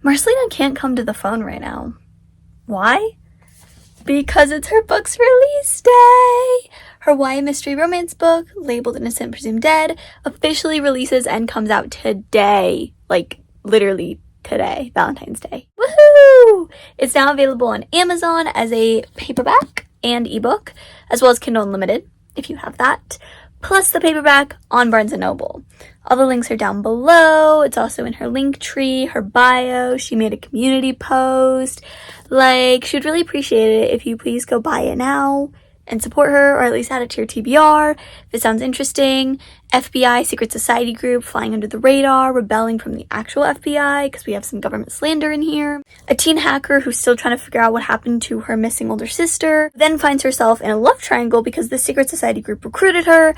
Marcelina can't come to the phone right now. Why? Because it's her book's release day! Her YA mystery romance book, labeled Innocent Presumed Dead, officially releases and comes out today. Like, literally today, Valentine's Day. Woohoo! It's now available on Amazon as a paperback and ebook, as well as Kindle Unlimited, if you have that, plus the paperback on Barnes & Noble. All the links are down below. It's also in her link tree, her bio. She made a community post. Like, she would really appreciate it if you please go buy it now and support her, or at least add it to your TBR if it sounds interesting. FBI secret society group flying under the radar, rebelling from the actual FBI because we have some government slander in here. A teen hacker who's still trying to figure out what happened to her missing older sister, then finds herself in a love triangle because the secret society group recruited her,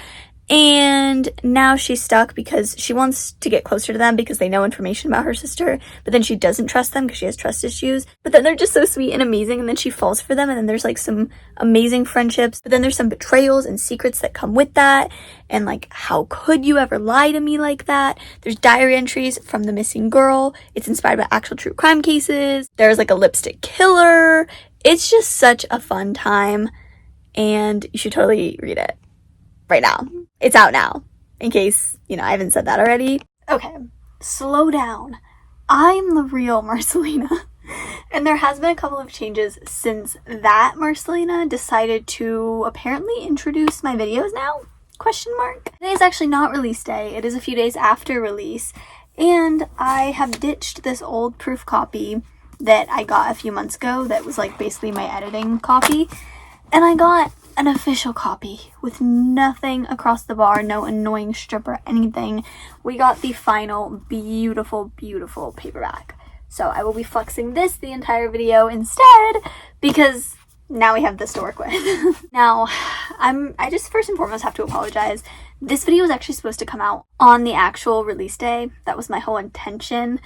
and now she's stuck because she wants to get closer to them because they know information about her sister, but then she doesn't trust them because she has trust issues. But then they're just so sweet and amazing, and then she falls for them, and then there's like some amazing friendships, but then there's some betrayals and secrets that come with that, and like, how could you ever lie to me like that? There's diary entries from the missing girl. It's inspired by actual true crime cases. There's like a lipstick killer. It's just such a fun time, and you should totally read it right now. It's out now, in case, I haven't said that already. Okay, slow down. I'm the real Marcelina. And there has been a couple of changes since that Marcelina decided to apparently introduce my videos now? ? Today is actually not release day. It is a few days after release. And I have ditched this old proof copy that I got a few months ago that was like basically my editing copy. And I got an official copy with nothing across the bar, no annoying strip or anything. We got the final beautiful, beautiful paperback. So I will be flexing this the entire video instead because now we have this to work with. Now, I just first and foremost have to apologize. This video was actually supposed to come out on the actual release day. That was my whole intention.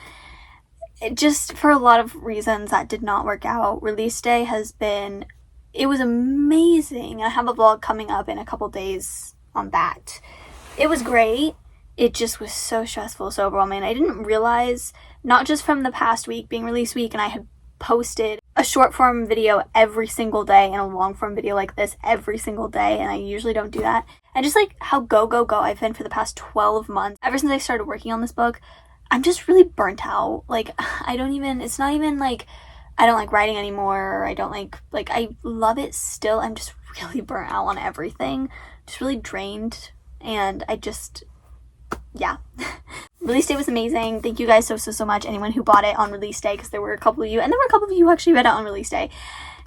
It just, for a lot of reasons, that did not work out. Release day it was amazing. I have a vlog coming up in a couple days on that. It was great. It just was so stressful, so overwhelming. I didn't realize, not just from the past week being release week, and I had posted a short form video every single day and a long form video like this every single day, and I usually don't do that. And just like how go I've been for the past 12 months, ever since I started working on this book, I'm just really burnt out. Like, it's not even like I don't like writing anymore. I don't like I love it still. I'm just really burnt out on everything. Just really drained. And yeah. Release day was amazing. Thank you guys so much. Anyone who bought it on release day, because there were a couple of you, and there were a couple of you who actually read it on release day.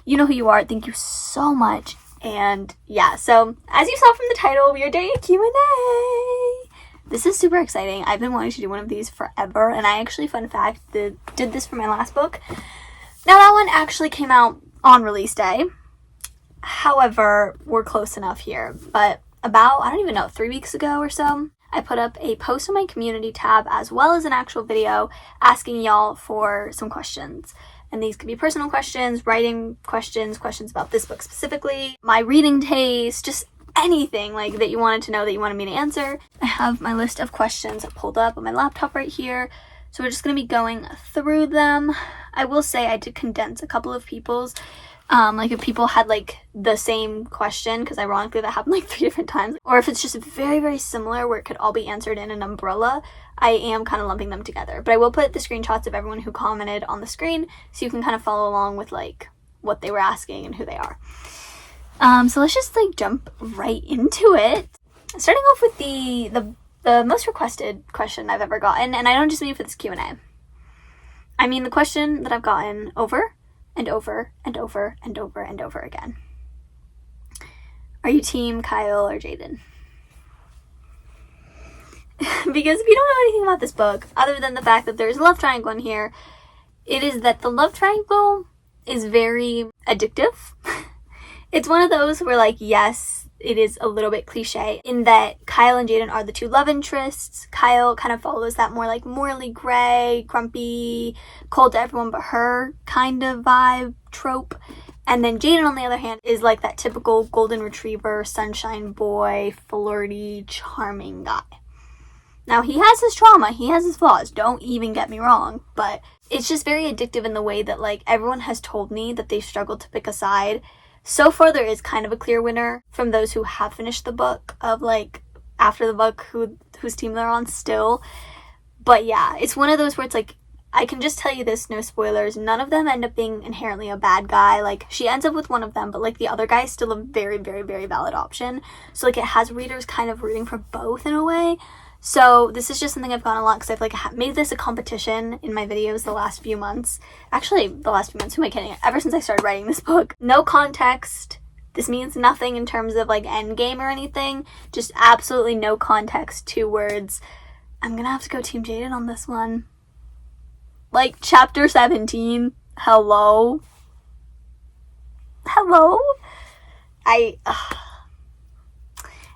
You know who you are. Thank you so much. And yeah, so as you saw from the title, we are doing a Q&A. This is super exciting. I've been wanting to do one of these forever, and I actually, fun fact, did this for my last book. Now, that one actually came out on release day. However, we're close enough here. But about, 3 weeks ago or so, I put up a post on my community tab as well as an actual video asking y'all for some questions. And these could be personal questions, writing questions about this book specifically, my reading taste, just anything like that you wanted to know that you wanted me to answer. I have my list of questions pulled up on my laptop right here. So we're just going to be going through them. I will say I did condense a couple of people's, like if people had like the same question, because ironically that happened like 3 different times, or if it's just very, very similar where it could all be answered in an umbrella, I am kind of lumping them together. But I will put the screenshots of everyone who commented on the screen so you can kind of follow along with like what they were asking and who they are. So let's just like jump right into it. Starting off with the most requested question I've ever gotten, and I don't just mean for this Q&A. I mean the question that I've gotten over and over and over and over and over again. Are you team Kyle or Jaden? Because if you don't know anything about this book, other than the fact that there's a love triangle in here, it is that the love triangle is very addictive. It's one of those where, like, yes, it is a little bit cliche in that Kyle and Jaden are the two love interests. Kyle kind of follows that more like morally gray, grumpy, cold to everyone but her kind of vibe trope. And then Jaden, on the other hand, is like that typical golden retriever, sunshine boy, flirty, charming guy. Now, he has his trauma, he has his flaws, don't even get me wrong, but it's just very addictive in the way that, like, everyone has told me that they struggled to pick a side. So far, there is kind of a clear winner from those who have finished the book, of, like, after the book, whose team they're on still. But yeah, it's one of those where it's like, I can just tell you this, no spoilers, none of them end up being inherently a bad guy. Like, she ends up with one of them, but, like, the other guy is still a very, very, very valid option. So, like, it has readers kind of rooting for both in a way. So this is just something I've gone a lot, because I've, like, made this a competition in my videos the last few months. Actually, the last few months, who am I kidding? Ever since I started writing this book. No context. This means nothing in terms of, like, end game or anything. Just absolutely no context, 2 words. I'm gonna have to go Team Jaden on this one. Like, chapter 17. Hello?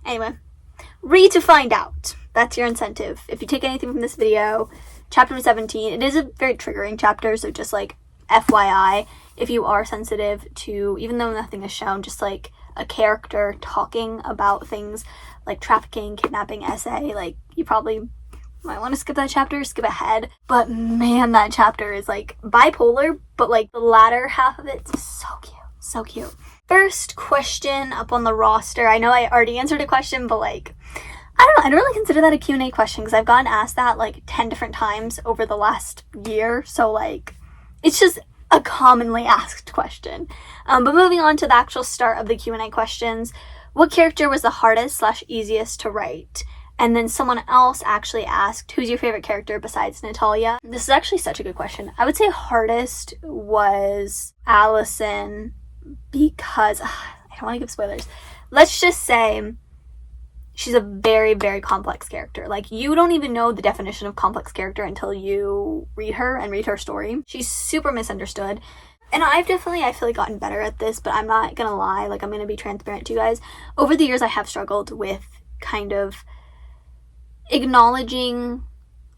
Anyway. Read to find out. That's your incentive. If you take anything from this video, chapter 17, it is a very triggering chapter, so just, like, FYI, if you are sensitive to, even though nothing is shown, just, like, a character talking about things like trafficking, kidnapping, essay, like, you probably might want to skip that chapter, skip ahead. But man, that chapter is, like, bipolar, but, like, the latter half of it's so cute. So cute. First question up on the roster. I know I already answered a question, but, like, I don't know. I don't really consider that a Q&A question, because I've gotten asked that, like, 10 different times over the last year. So, like, it's just a commonly asked question. But moving on to the actual start of the Q&A questions. What character was the hardest / easiest to write? And then someone else actually asked, who's your favorite character besides Natalia? This is actually such a good question. I would say hardest was Allison, because I don't want to give spoilers. Let's just say she's a very, very complex character. Like, you don't even know the definition of complex character until you read her and read her story. She's super misunderstood. And I've definitely, I feel like, gotten better at this, but I'm not gonna lie. Like, I'm gonna be transparent to you guys. Over the years, I have struggled with kind of acknowledging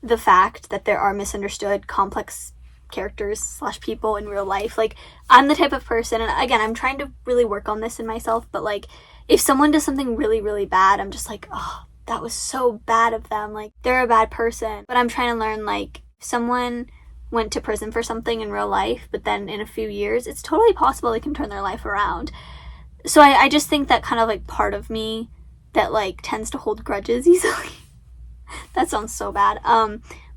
the fact that there are misunderstood, complex characters / people in real life. Like, I'm the type of person, and again, I'm trying to really work on this in myself, but, like, if someone does something really, really bad, I'm just like, oh, that was so bad of them. Like, they're a bad person. But I'm trying to learn, like, if someone went to prison for something in real life, but then in a few years, it's totally possible they can turn their life around. So I just think that kind of, like, part of me that, like, tends to hold grudges easily. That sounds so bad.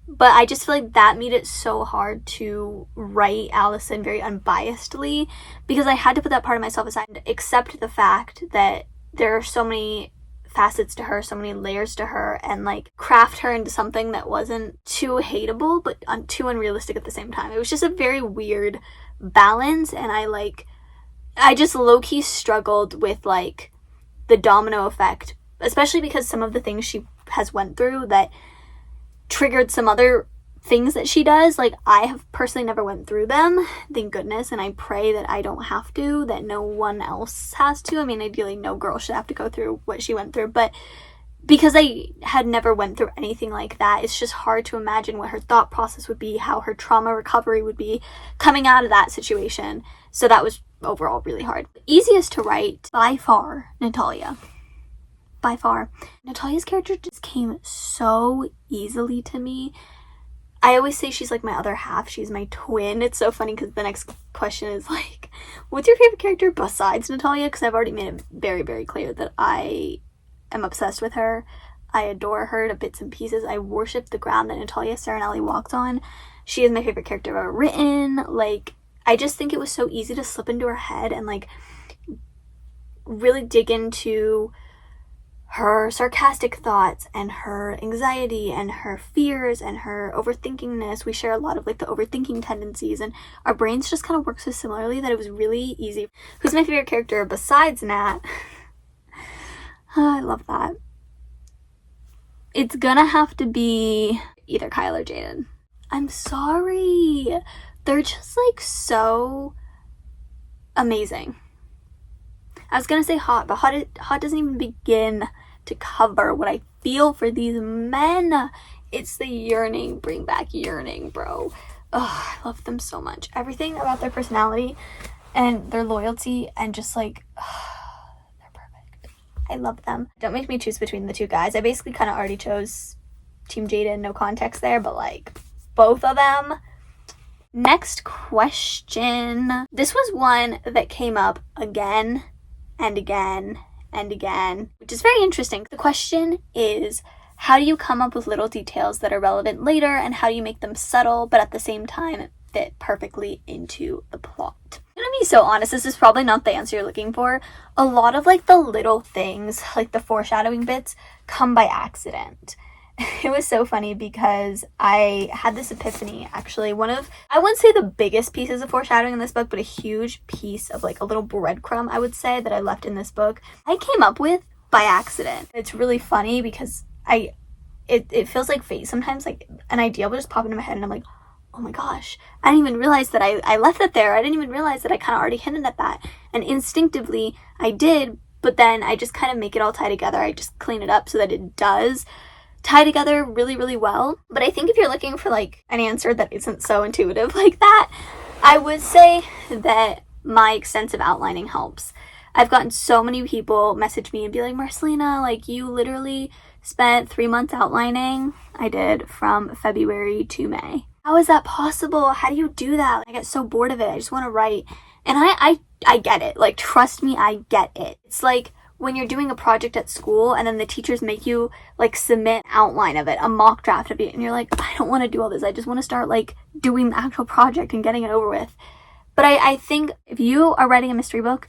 But I just feel like that made it so hard to write Allison very unbiasedly, because I had to put that part of myself aside and accept the fact that there are so many facets to her, so many layers to her, and, like, craft her into something that wasn't too hateable but too unrealistic at the same time. It was just a very weird balance, and I just low-key struggled with, like, the domino effect, especially because some of the things she has went through that triggered some other things that she does. Like, I have personally never went through them, thank goodness, and I pray that I don't have to, that no one else has to. I mean, ideally no girl should have to go through what she went through, but because I had never went through anything like that, it's just hard to imagine what her thought process would be, how her trauma recovery would be coming out of that situation. So that was overall really hard. Easiest to write, by far, Natalia. By far. Natalia's character just came so easily to me. I always say she's, like, my other half. She's my twin. It's so funny because the next question is, like, what's your favorite character besides Natalia? Because I've already made it very, very clear that I am obsessed with her. I adore her to bits and pieces. I worship the ground that Natalia Serenelli walked on. She is my favorite character I've ever written. Like, I just think it was so easy to slip into her head and, like, really dig into her sarcastic thoughts and her anxiety and her fears and her overthinkingness. We share a lot of, like, the overthinking tendencies, and our brains just kind of work so similarly that it was really easy. Who's my favorite character besides Nat? I love that. It's gonna have to be either Kyle or Jaden. I'm sorry. They're just, like, so amazing. I was gonna say hot, but hot doesn't even begin to cover what I feel for these men. It's the yearning, bring back yearning, bro. Oh, I love them so much. Everything about their personality and their loyalty and just, like, they're perfect. I love them. Don't make me choose between the two guys. I basically kind of already chose Team Jaden, no context there, but, like, both of them, Next question. This was one that came up again and again and again, which is very interesting. The question is, how do you come up with little details that are relevant later, and how do you make them subtle but at the same time fit perfectly into the plot? I'm gonna be so honest, this is probably not the answer you're looking for. A lot of like the little things, like the foreshadowing bits, come by accident. It was so funny because I had this epiphany, actually. I wouldn't say the biggest pieces of foreshadowing in this book, but a huge piece of like a little breadcrumb, I would say, that I left in this book, I came up with by accident. It's really funny because it feels like fate sometimes. Like an idea will just pop into my head and I'm like, oh my gosh, I didn't even realize that I left it there. I didn't even realize that I kind of already hinted at that. And instinctively I did, but then I just kind of make it all tie together. I just clean it up so that it does tie together really, really well. But I think if you're looking for like an answer that isn't so intuitive like that, I would say that my extensive outlining helps. I've gotten so many people message me and be like, Marcelina, like you literally spent 3 months outlining. I did, from February to May. How is that possible? How do you do that? I get so bored of it. I just want to write. And I get it. Like, trust me, I get it. It's like when you're doing a project at school and then the teachers make you like submit an outline of it, a mock draft of it, and you're like, I don't want to do all this. I just want to start like doing the actual project and getting it over with. But I think if you are writing a mystery book,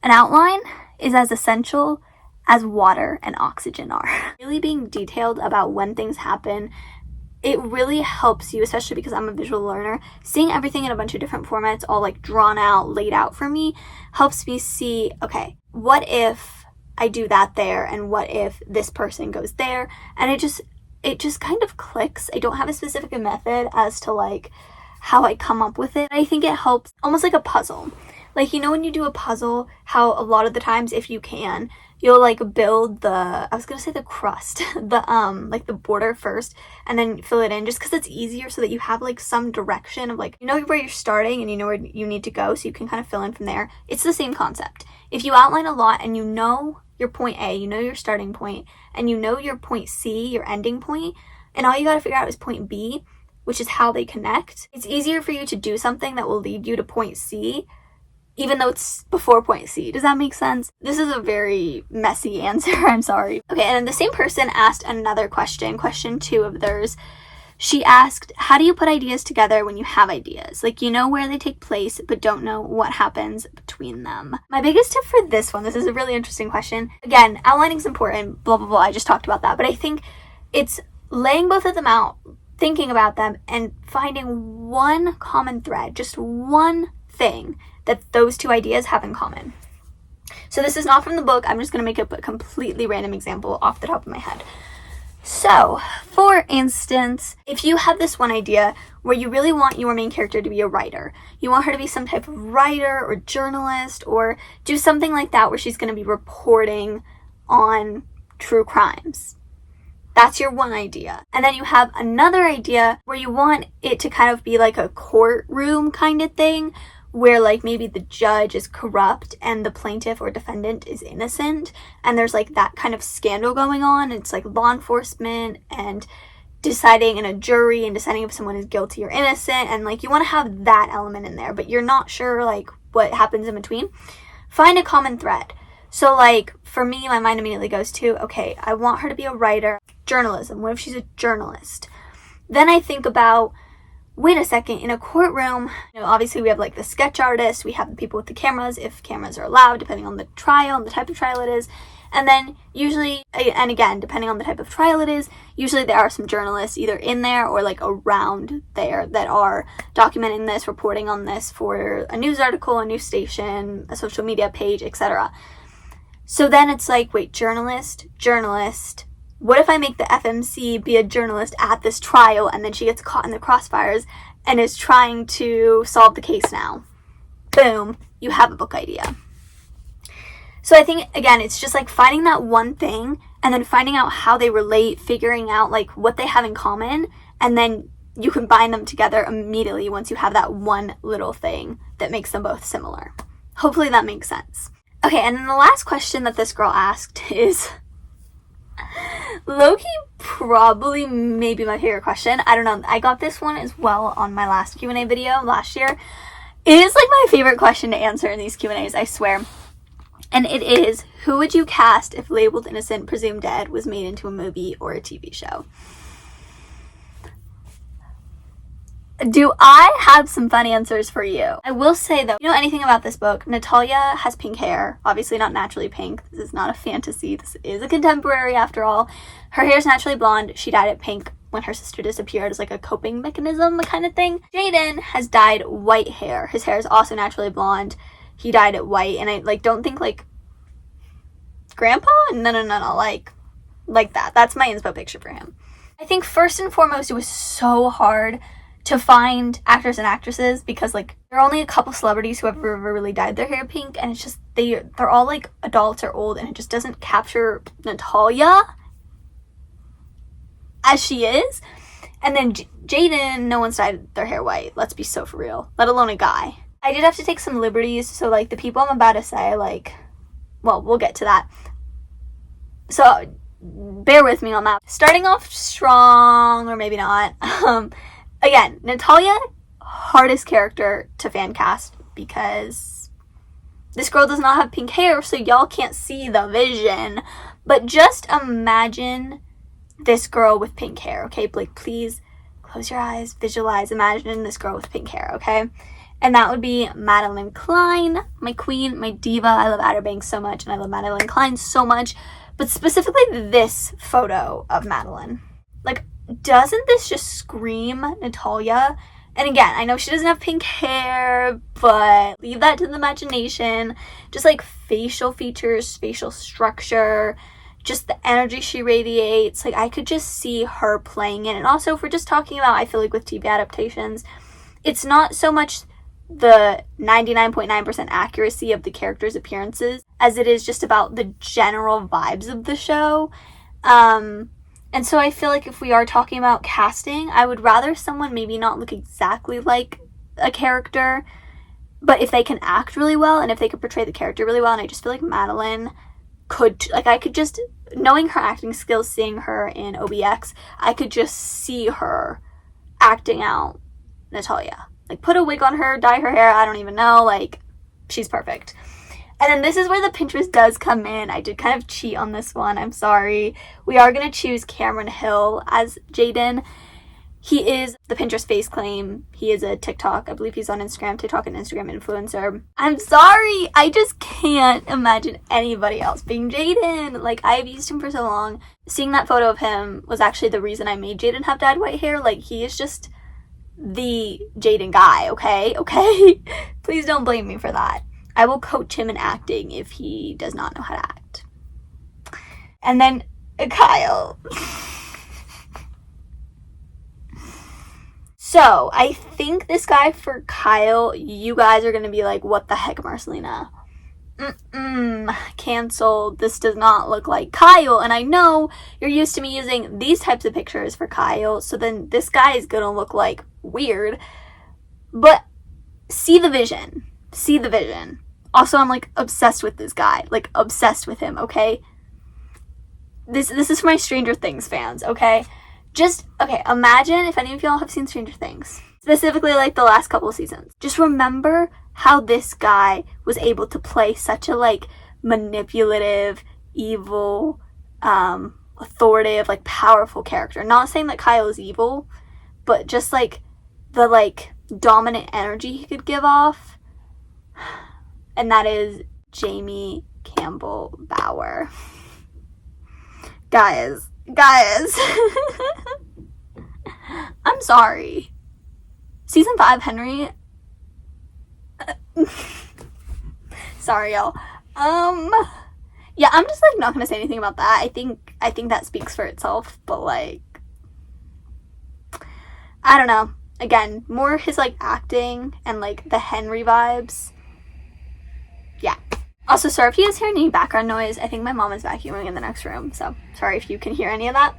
an outline is as essential as water and oxygen are. Really being detailed about when things happen, it really helps you, especially because I'm a visual learner. Seeing everything in a bunch of different formats, all like drawn out, laid out for me, helps me see, okay, what if I do that there, and what if this person goes there? And it just kind of clicks. I don't have a specific method as to like how I come up with it. I think it helps, almost like a puzzle. Like, you know, when you do a puzzle, how a lot of the times, if you can, you'll like build the crust, like the border first, and then fill it in, just because it's easier, so that you have like some direction of like, you know where you're starting and you know where you need to go, so you can kind of fill in from there. It's the same concept. If you outline a lot and you know your point A, you know your starting point, and you know your point C, your ending point, and all you got to figure out is point B, which is how they connect, it's easier for you to do something that will lead you to point C, even though it's before point C. Does that make sense? This is a very messy answer. I'm sorry. Okay, and then the same person asked another question 2 of theirs. She asked, how do you put ideas together when you have ideas? Like, you know where they take place, but don't know what happens between them. My biggest tip for this one, this is a really interesting question. Again, outlining is important, blah, blah, blah. I just talked about that. But I think it's laying both of them out, thinking about them, and finding one common thread, just one thing that those 2 ideas have in common. So this is not from the book. I'm just going to make up a completely random example off the top of my head. So, for instance, if you have this one idea where you really want your main character to be a writer, you want her to be some type of writer or journalist, or do something like that where she's going to be reporting on true crimes. That's your one idea. And then you have another idea where you want it to kind of be like a courtroom kind of thing, where like maybe the judge is corrupt and the plaintiff or defendant is innocent, and there's like that kind of scandal going on. It's like law enforcement and deciding in a jury and deciding if someone is guilty or innocent, and like you want to have that element in there, but you're not sure like what happens in between. Find a common thread. So like for me, my mind immediately goes to, okay, I want her to be a writer. Journalism. What if she's a journalist? Then I think about, wait a second, in a courtroom, you know, obviously we have like the sketch artist, we have the people with the cameras, if cameras are allowed, depending on the trial and the type of trial it is. And then usually, and again, depending on the type of trial it is, usually there are some journalists either in there or like around there that are documenting this, reporting on this for a news article, a news station, a social media page, etc. So then it's like, wait, journalist. What if I make the FMC be a journalist at this trial, and then she gets caught in the crossfires and is trying to solve the case now? Boom, you have a book idea. So I think, again, it's just like finding that one thing and then finding out how they relate, figuring out like what they have in common, and then you combine them together immediately once you have that one little thing that makes them both similar. Hopefully that makes sense. Okay, and then the last question that this girl asked is, Loki probably maybe my favorite question. I don't know. I got this one as well on my last Q&A video last year. It is like my favorite question to answer in these Q&As, I swear. And it is, who would you cast if Labeled Innocent, Presumed Dead was made into a movie or a TV show? Do I have some fun answers for you? I will say though, you know anything about this book, Natalia has pink hair. Obviously not naturally pink. This is not a fantasy. This is a contemporary after all. Her hair is naturally blonde. She dyed it pink when her sister disappeared as like a coping mechanism kind of thing. Jaden has dyed white hair. His hair is also naturally blonde. He dyed it white, and I like don't think like grandpa? No, like that. That's my inspo picture for him. I think first and foremost, it was so hard to find actors and actresses because like there are only a couple celebrities who have ever really dyed their hair pink, and it's just they're all like adults or old, and it just doesn't capture Natalia as she is. And then Jaden, no one's dyed their hair white. Let's be so for real. Let alone a guy. I did have to take some liberties, so like the people I'm about to say, like, well, we'll get to that. So bear with me on that. Starting off strong, or maybe not. Again, Natalia, hardest character to fan cast because this girl does not have pink hair, so y'all can't see the vision. But just imagine this girl with pink hair, okay? Like, please close your eyes, visualize, imagine this girl with pink hair, okay? And that would be Madeline Klein, my queen, my diva. I love Outer Banks so much, and I love Madeline Klein so much. But specifically this photo of Madeline. Like, doesn't this just scream Natalia? And again, I know she doesn't have pink hair, but leave that to the imagination. Just like facial features, facial structure, just the energy she radiates. Like, I could just see her playing it. And also, if we're just talking about, I feel like with TV adaptations, it's not so much the 99.9% accuracy of the characters' appearances as it is just about the general vibes of the show. And so I feel like if we are talking about casting, I would rather someone maybe not look exactly like a character, but if they can act really well and if they could portray the character really well. And I just feel like Madeline could, like, I could just, knowing her acting skills, seeing her in OBX, I could just see her acting out Natalia. Like, put a wig on her, dye her hair, I don't even know, like, she's perfect. And then this is where the Pinterest does come in. I did kind of cheat on this one, I'm sorry. We are going to choose Cameron Hill as Jaden. He is the Pinterest face claim. He is a TikTok, I believe he's on Instagram, TikTok and Instagram influencer. I'm sorry, I just can't imagine anybody else being Jaden. Like, I've used him for so long. Seeing that photo of him was actually the reason I made Jaden have dyed white hair. Like, he is just the Jaden guy, okay? Please don't blame me for that. I will coach him in acting if he does not know how to act. And then Kyle. So, I think this guy for Kyle, you guys are going to be like, what the heck, Marcelina? Canceled. This does not look like Kyle. And I know you're used to me using these types of pictures for Kyle, so then this guy is going to look like weird. But see the vision. See the vision. Also, I'm like obsessed with this guy. Like, obsessed with him, okay? This is for my Stranger Things fans, okay? Just, okay, imagine if any of y'all have seen Stranger Things. Specifically, like, the last couple of seasons. Just remember how this guy was able to play such a, like, manipulative, evil, authoritative, like, powerful character. Not saying that Kyle is evil, but just, like, the, like, dominant energy he could give off. And that is Jamie Campbell Bower. Guys. I'm sorry. Season 5, Henry. Sorry, y'all. Yeah, I'm just, like, not gonna say anything about that. I think that speaks for itself, but, like, I don't know. Again, more his, like, acting and, like, the Henry vibes. Yeah. Also, sorry if you guys hear any background noise. I think my mom is vacuuming in the next room, so sorry if you can hear any of that.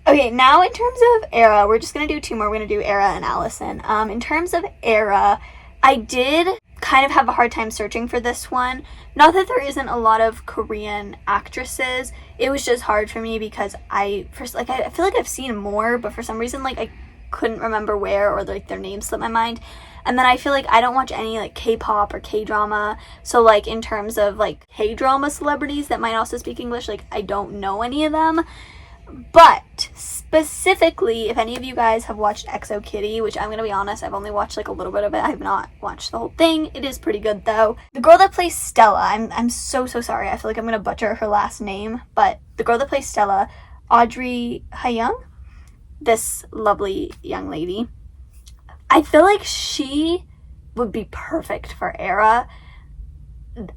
Okay, now in terms of Era, we're just going to do two more. We're going to do Era and Allison. In terms of Era, I did kind of have a hard time searching for this one. Not that there isn't a lot of Korean actresses. It was just hard for me because I feel like I've seen more, but for some reason, like, I couldn't remember where, or like their names slipped my mind. And then I feel like I don't watch any like K-pop or K-drama, so like in terms of like K-drama celebrities that might also speak English, like I don't know any of them. But specifically, if any of you guys have watched EXO Kitty, which I'm gonna be honest, I've only watched like a little bit of it. I have not watched the whole thing. It is pretty good though. The girl that plays Stella, I'm so sorry. I feel like I'm gonna butcher her last name, but the girl that plays Stella, Audrey Hyeon, this lovely young lady, I feel like she would be perfect for Era.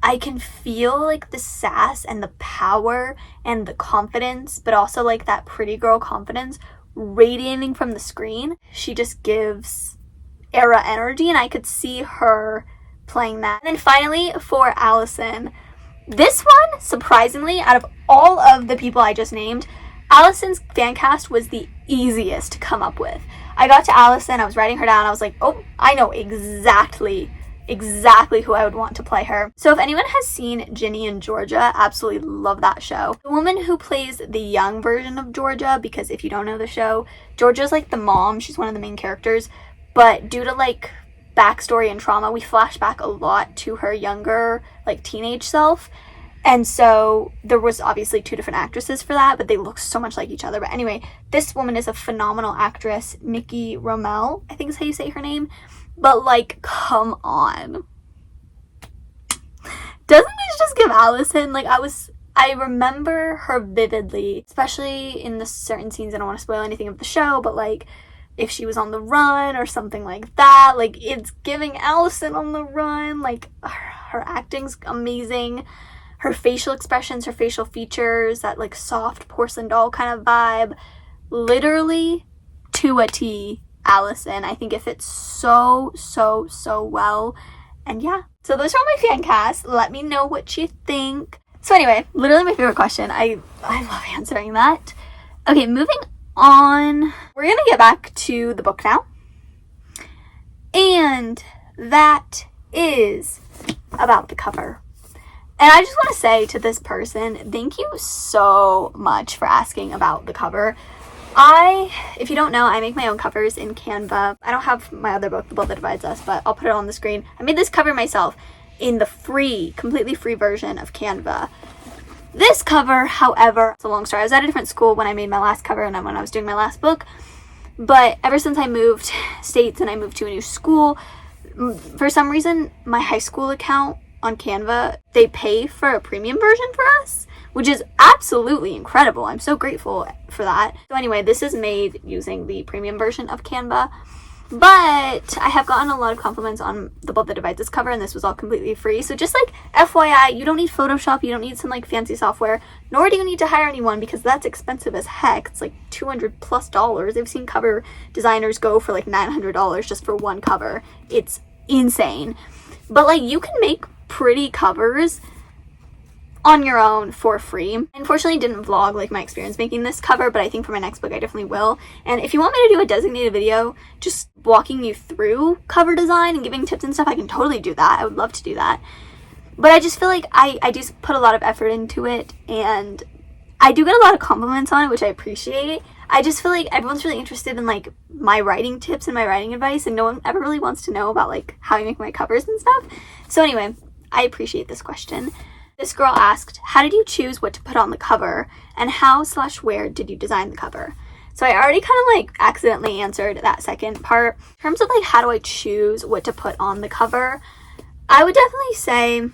I can feel like the sass and the power and the confidence, but also like that pretty girl confidence radiating from the screen. She just gives Era energy, and I could see her playing that. And then finally for Allison, this one, surprisingly, out of all of the people I just named, Allison's fan cast was the easiest to come up with. I got to Allison, I was writing her down, I was like, oh, I know exactly who I would want to play her. So if anyone has seen Ginny and Georgia, absolutely love that show. The woman who plays the young version of Georgia, because if you don't know the show, Georgia's like the mom, she's one of the main characters, but due to like backstory and trauma, we flash back a lot to her younger, like teenage self. And so there was obviously two different actresses for that, but they look so much like each other. But anyway, this woman is a phenomenal actress, Nikki Rommel, I think is how you say her name. But like, come on. Doesn't this just give Allison, like, I remember her vividly, especially in the certain scenes. I don't want to spoil anything of the show, but like, if she was on the run or something like that, like, it's giving Allison on the run. Like, her acting's amazing. Her facial expressions, her facial features, that like soft porcelain doll kind of vibe, literally to a T, Allison. I think it fits so well. And yeah, so those are all my fan casts. Let me know what you think. So anyway, literally my favorite question. I love answering that. Okay, moving on. We're gonna get back to the book now. And that is about the cover. And I just want to say to this person, thank you so much for asking about the cover. If you don't know, I make my own covers in Canva. I don't have my other book, The Boat That Divides Us, but I'll put it on the screen. I made this cover myself in the completely free version of Canva. This cover, however, it's a long story. I was at a different school when I made my last cover and when I was doing my last book. But ever since I moved states and I moved to a new school, for some reason, my high school account on Canva, they pay for a premium version for us, which is absolutely incredible. I'm so grateful for that. So anyway, this is made using the premium version of Canva, but I have gotten a lot of compliments on The Boat That Divides Us cover, and this was all completely free. So just like FYI, you don't need Photoshop, you don't need some like fancy software, nor do you need to hire anyone, because that's expensive as heck. It's like $200+. I've seen cover designers go for like $900 just for one cover. It's insane. But like, you can make pretty covers on your own for free. I unfortunately didn't vlog like my experience making this cover, but I think for my next book I definitely will. And if you want me to do a designated video just walking you through cover design and giving tips and stuff, I can totally do that. I would love to do that. But I just feel like I do put a lot of effort into it, and I do get a lot of compliments on it, which I appreciate. I just feel like everyone's really interested in like my writing tips and my writing advice, and no one ever really wants to know about like how I make my covers and stuff. So anyway, I appreciate this question. This girl asked, how did you choose what to put on the cover, and how/where did you design the cover? So I already kind of like accidentally answered that second part. In terms of like how do I choose what to put on the cover, I would definitely say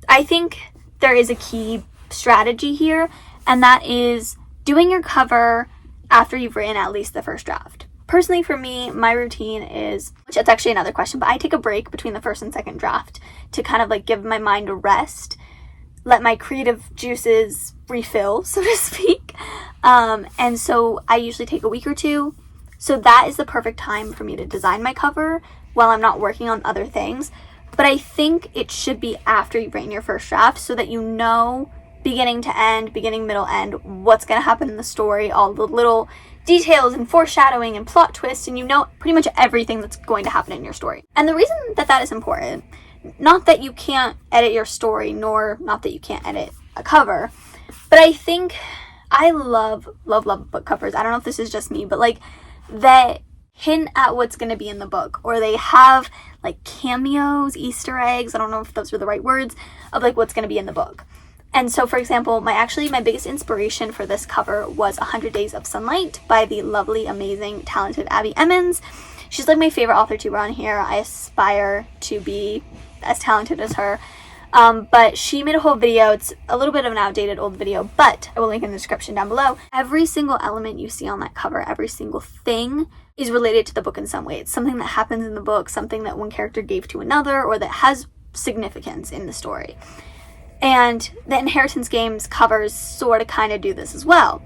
I think there is a key strategy here, and that is doing your cover after you've written at least the first draft. Personally, for me, my routine is, which that's actually another question, but I take a break between the first and second draft to kind of like give my mind a rest, let my creative juices refill, so to speak. And so I usually take a week or two. So that is the perfect time for me to design my cover while I'm not working on other things. But I think it should be after you've written your first draft, so that you know beginning to end, beginning, middle, end, what's going to happen in the story, all the little details and foreshadowing and plot twists, and you know pretty much everything that's going to happen in your story. And the reason that that is important, not that you can't edit your story, nor not that you can't edit a cover, but I think I love book covers. I don't know if this is just me, but like that hint at what's going to be in the book, or they have like cameos, Easter eggs, I don't know if those are the right words, of like what's going to be in the book. And so, for example, my biggest inspiration for this cover was 100 Days of Sunlight by the lovely, amazing, talented Abby Emmons. She's like my favorite author tuber on here. I aspire to be as talented as her. But she made a whole video. It's a little bit of an outdated old video, but I will link in the description down below. Every single element you see on that cover, every single thing is related to the book in some way. It's something that happens in the book, something that one character gave to another, or that has significance in the story. And the Inheritance Games covers sort of kind of do this as well.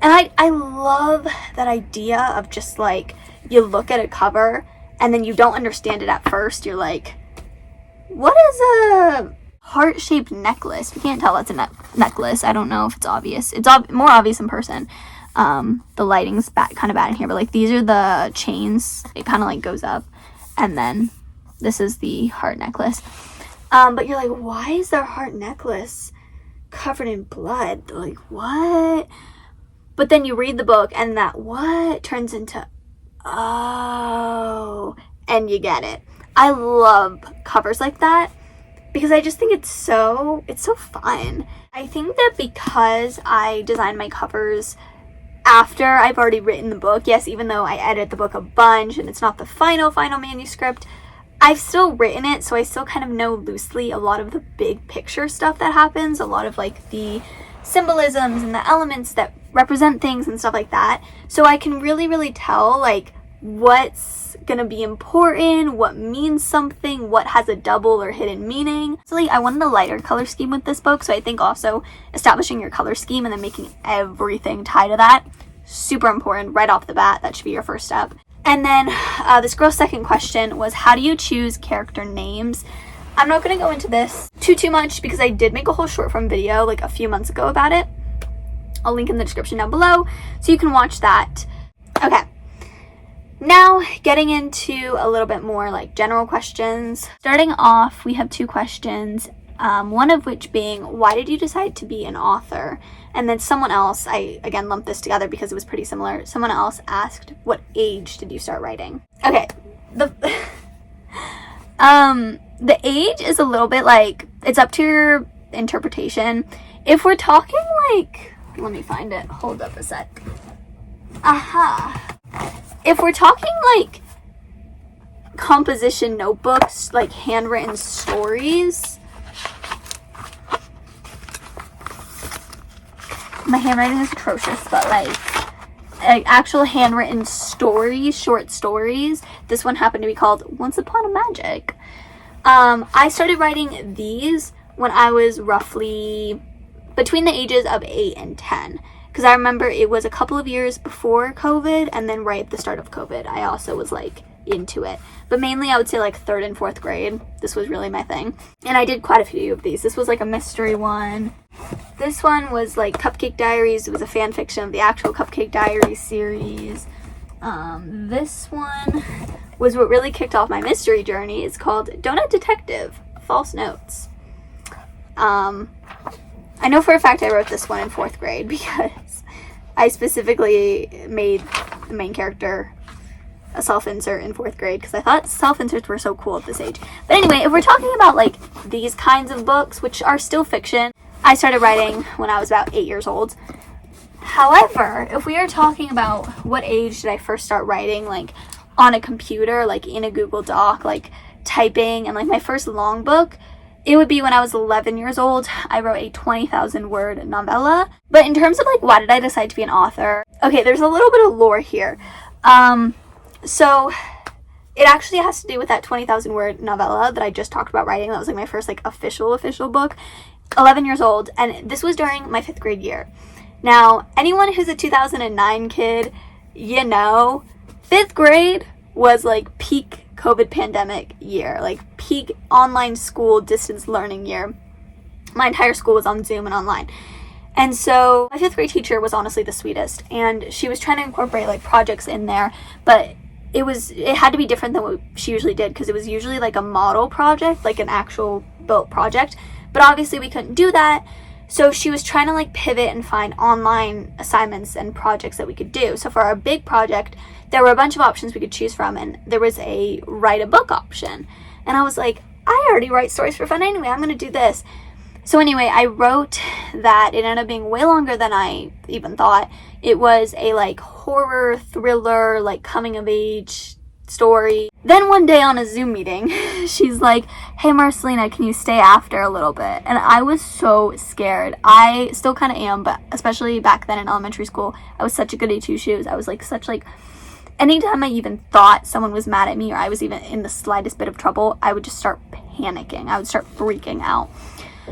And I love that idea of just like, you look at a cover and then you don't understand it at first. You're like, what is a heart-shaped necklace? You can't tell it's a necklace. I don't know if it's obvious. It's more obvious in person. The lighting's kind of bad in here, but like these are the chains. It kind of like goes up, and then this is the heart necklace. But you're like, why is their heart necklace covered in blood? Like, what? But then you read the book, and that what turns into, oh, and you get it. I love covers like that because I just think it's so fun. I think that because I designed my covers after I've already written the book, yes, even though I edit the book a bunch and it's not the final manuscript, I've still written it, so I still kind of know loosely a lot of the big picture stuff that happens, a lot of like the symbolisms and the elements that represent things and stuff like that. So I can really tell like what's gonna be important, what means something, what has a double or hidden meaning. So like I wanted a lighter color scheme with this book, so I think also establishing your color scheme and then making everything tie to that, super important right off the bat. That should be your first step. And then this girl's second question was, how do you choose character names? I'm not going to go into this too much because I did make a whole short form video like a few months ago about it. I'll link in the description down below so you can watch that. Okay, now getting into a little bit more like general questions. Starting off, we have two questions, one of which being, why did you decide to be an author? And then someone else, I again lumped this together because it was pretty similar. Someone else asked, what age did you start writing? Okay, the age is a little bit like, it's up to your interpretation. If we're talking like, let me find it, hold up a sec. If we're talking like composition notebooks, like handwritten stories, my handwriting is atrocious, but like actual handwritten stories, short stories. This one happened to be called Once Upon a Magic. I started writing these when I was roughly between the ages of 8 and 10. Because I remember it was a couple of years before COVID, and then right at the start of COVID, I also was like into it. But mainly I would say like 3rd and 4th grade. This was really my thing. And I did quite a few of these. This was like a mystery one. This one was like Cupcake Diaries. It was a fan fiction of the actual Cupcake Diaries series. This one was what really kicked off my mystery journey. It's called Donut Detective, False Notes. I know for a fact I wrote this one in 4th grade because I specifically made the main character a self-insert in 4th grade because I thought self-inserts were so cool at this age. But anyway, if we're talking about like these kinds of books, which are still fiction, I started writing when I was about 8 years old. However, if we are talking about what age did I first start writing, like on a computer, like in a Google Doc, like typing, and like my first long book, it would be when I was 11 years old. I wrote a 20,000 word novella. But in terms of like, why did I decide to be an author? Okay, there's a little bit of lore here. So it actually has to do with that 20,000 word novella that I just talked about writing. That was like my first like official book. 11 years old, and this was during my 5th grade year. Now, anyone who's a 2009 kid, you know, 5th grade was like peak COVID pandemic year, like peak online school distance learning year. my entire school was on Zoom and online. And so my 5th grade teacher was honestly the sweetest, and she was trying to incorporate like projects in there, but it had to be different than what she usually did, because it was usually like a model project, like an actual built project, but obviously we couldn't do that. So she was trying to like pivot and find online assignments and projects that we could do. So for our big project, there were a bunch of options we could choose from, and there was a write a book option. And I was like, I already write stories for fun anyway, I'm going to do this. So anyway, I wrote that. It ended up being way longer than I even thought. It was a like horror thriller, like coming of age story. Then one day on a Zoom meeting, she's like, hey Marcelina, can you stay after a little bit? And I was so scared. I still kind of am, but especially back then in elementary school, I was such a goody two shoes. I was like anytime I even thought someone was mad at me, or I was even in the slightest bit of trouble, I would just start panicking. I would start freaking out.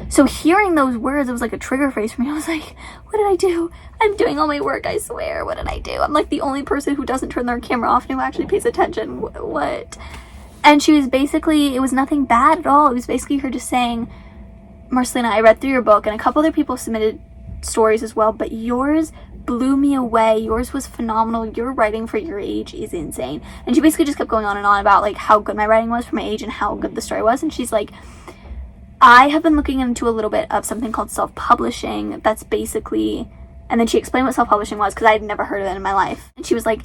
So hearing those words, it was like a trigger phrase for me. I was like, what did I do? I'm doing all my work, I swear. What did I do? I'm like the only person who doesn't turn their camera off and who actually pays attention. What? And she was basically, it was nothing bad at all. It was basically her just saying, Marcelina, I read through your book, and a couple other people submitted stories as well, but yours blew me away. Yours was phenomenal. Your writing for your age is insane. And she basically just kept going on and on about like how good my writing was for my age and how good the story was. And she's like, I have been looking into a little bit of something called self-publishing. That's basically, and then she explained what self-publishing was, because I had never heard of it in my life. And she was like,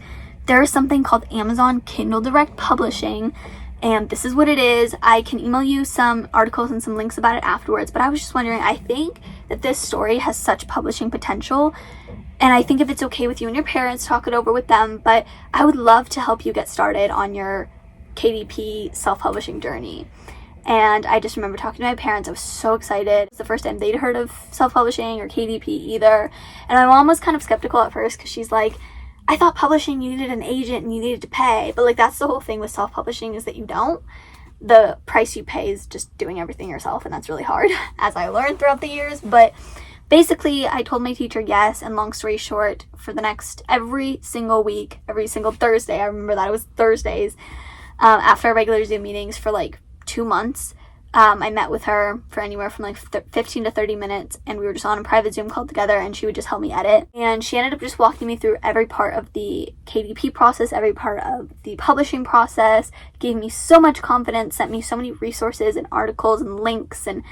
there is something called Amazon Kindle Direct Publishing, and this is what it is. I can email you some articles and some links about it afterwards, but I was just wondering, I think that this story has such publishing potential, and I think if it's okay with you and your parents, talk it over with them, but I would love to help you get started on your KDP self-publishing journey. And I just remember talking to my parents. I was so excited. It was the first time they'd heard of self-publishing or KDP either. And my mom was kind of skeptical at first, because she's like, I thought publishing, you needed an agent and you needed to pay. But like, that's the whole thing with self-publishing, is that you don't. The price you pay is just doing everything yourself, and that's really hard, as I learned throughout the years. But basically, I told my teacher yes, and long story short, for the next every single week, every single Thursday, I remember that it was Thursdays, after our regular Zoom meetings for like 2 months, I met with her for anywhere from like 15 to 30 minutes, and we were just on a private Zoom call together, and she would just help me edit. And she ended up just walking me through every part of the KDP process, every part of the publishing process, gave me so much confidence, sent me so many resources and articles and links and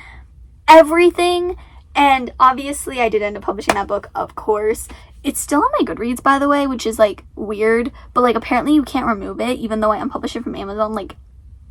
everything. And obviously I did end up publishing that book, of course. It's still on my Goodreads, by the way, which is like weird, but like apparently you can't remove it, even though I unpublished it from Amazon like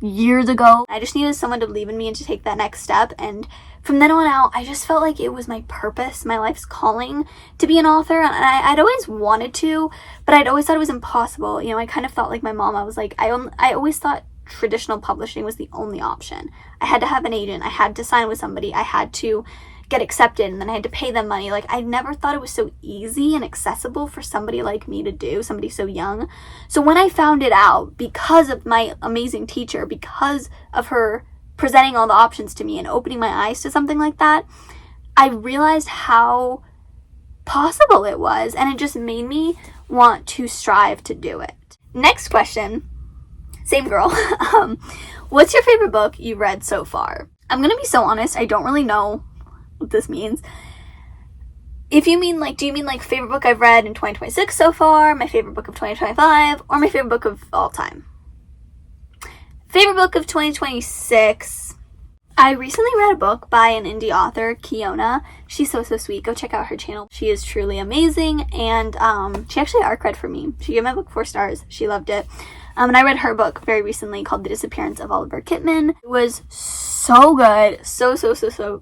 years ago. I just needed someone to believe in me and to take that next step, and from then on out, I just felt like it was my purpose, my life's calling to be an author. And I'd always wanted to, but I'd always thought it was impossible. You know, I kind of felt like my mom. I was like, I always thought traditional publishing was the only option. I had to have an agent, I had to sign with somebody, I had to get accepted, and then I had to pay them money. Like, I never thought it was so easy and accessible for somebody like me to do, somebody so young. So when I found it out, because of my amazing teacher, because of her presenting all the options to me and opening my eyes to something like that, I realized how possible it was, and it just made me want to strive to do it. Next question, same girl. What's your favorite book you've read so far? I'm gonna be so honest, I don't really know what this means. If you mean like, do you mean like favorite book I've read in 2026 so far, my favorite book of 2025, or my favorite book of all time? Favorite book of 2026. I recently read a book by an indie author, Kiona. She's so sweet. Go check out her channel. She is truly amazing, and she actually art-read for me. She gave my book 4 stars. She loved it. And I read her book very recently called The Disappearance of Oliver Kitman. It was so good. So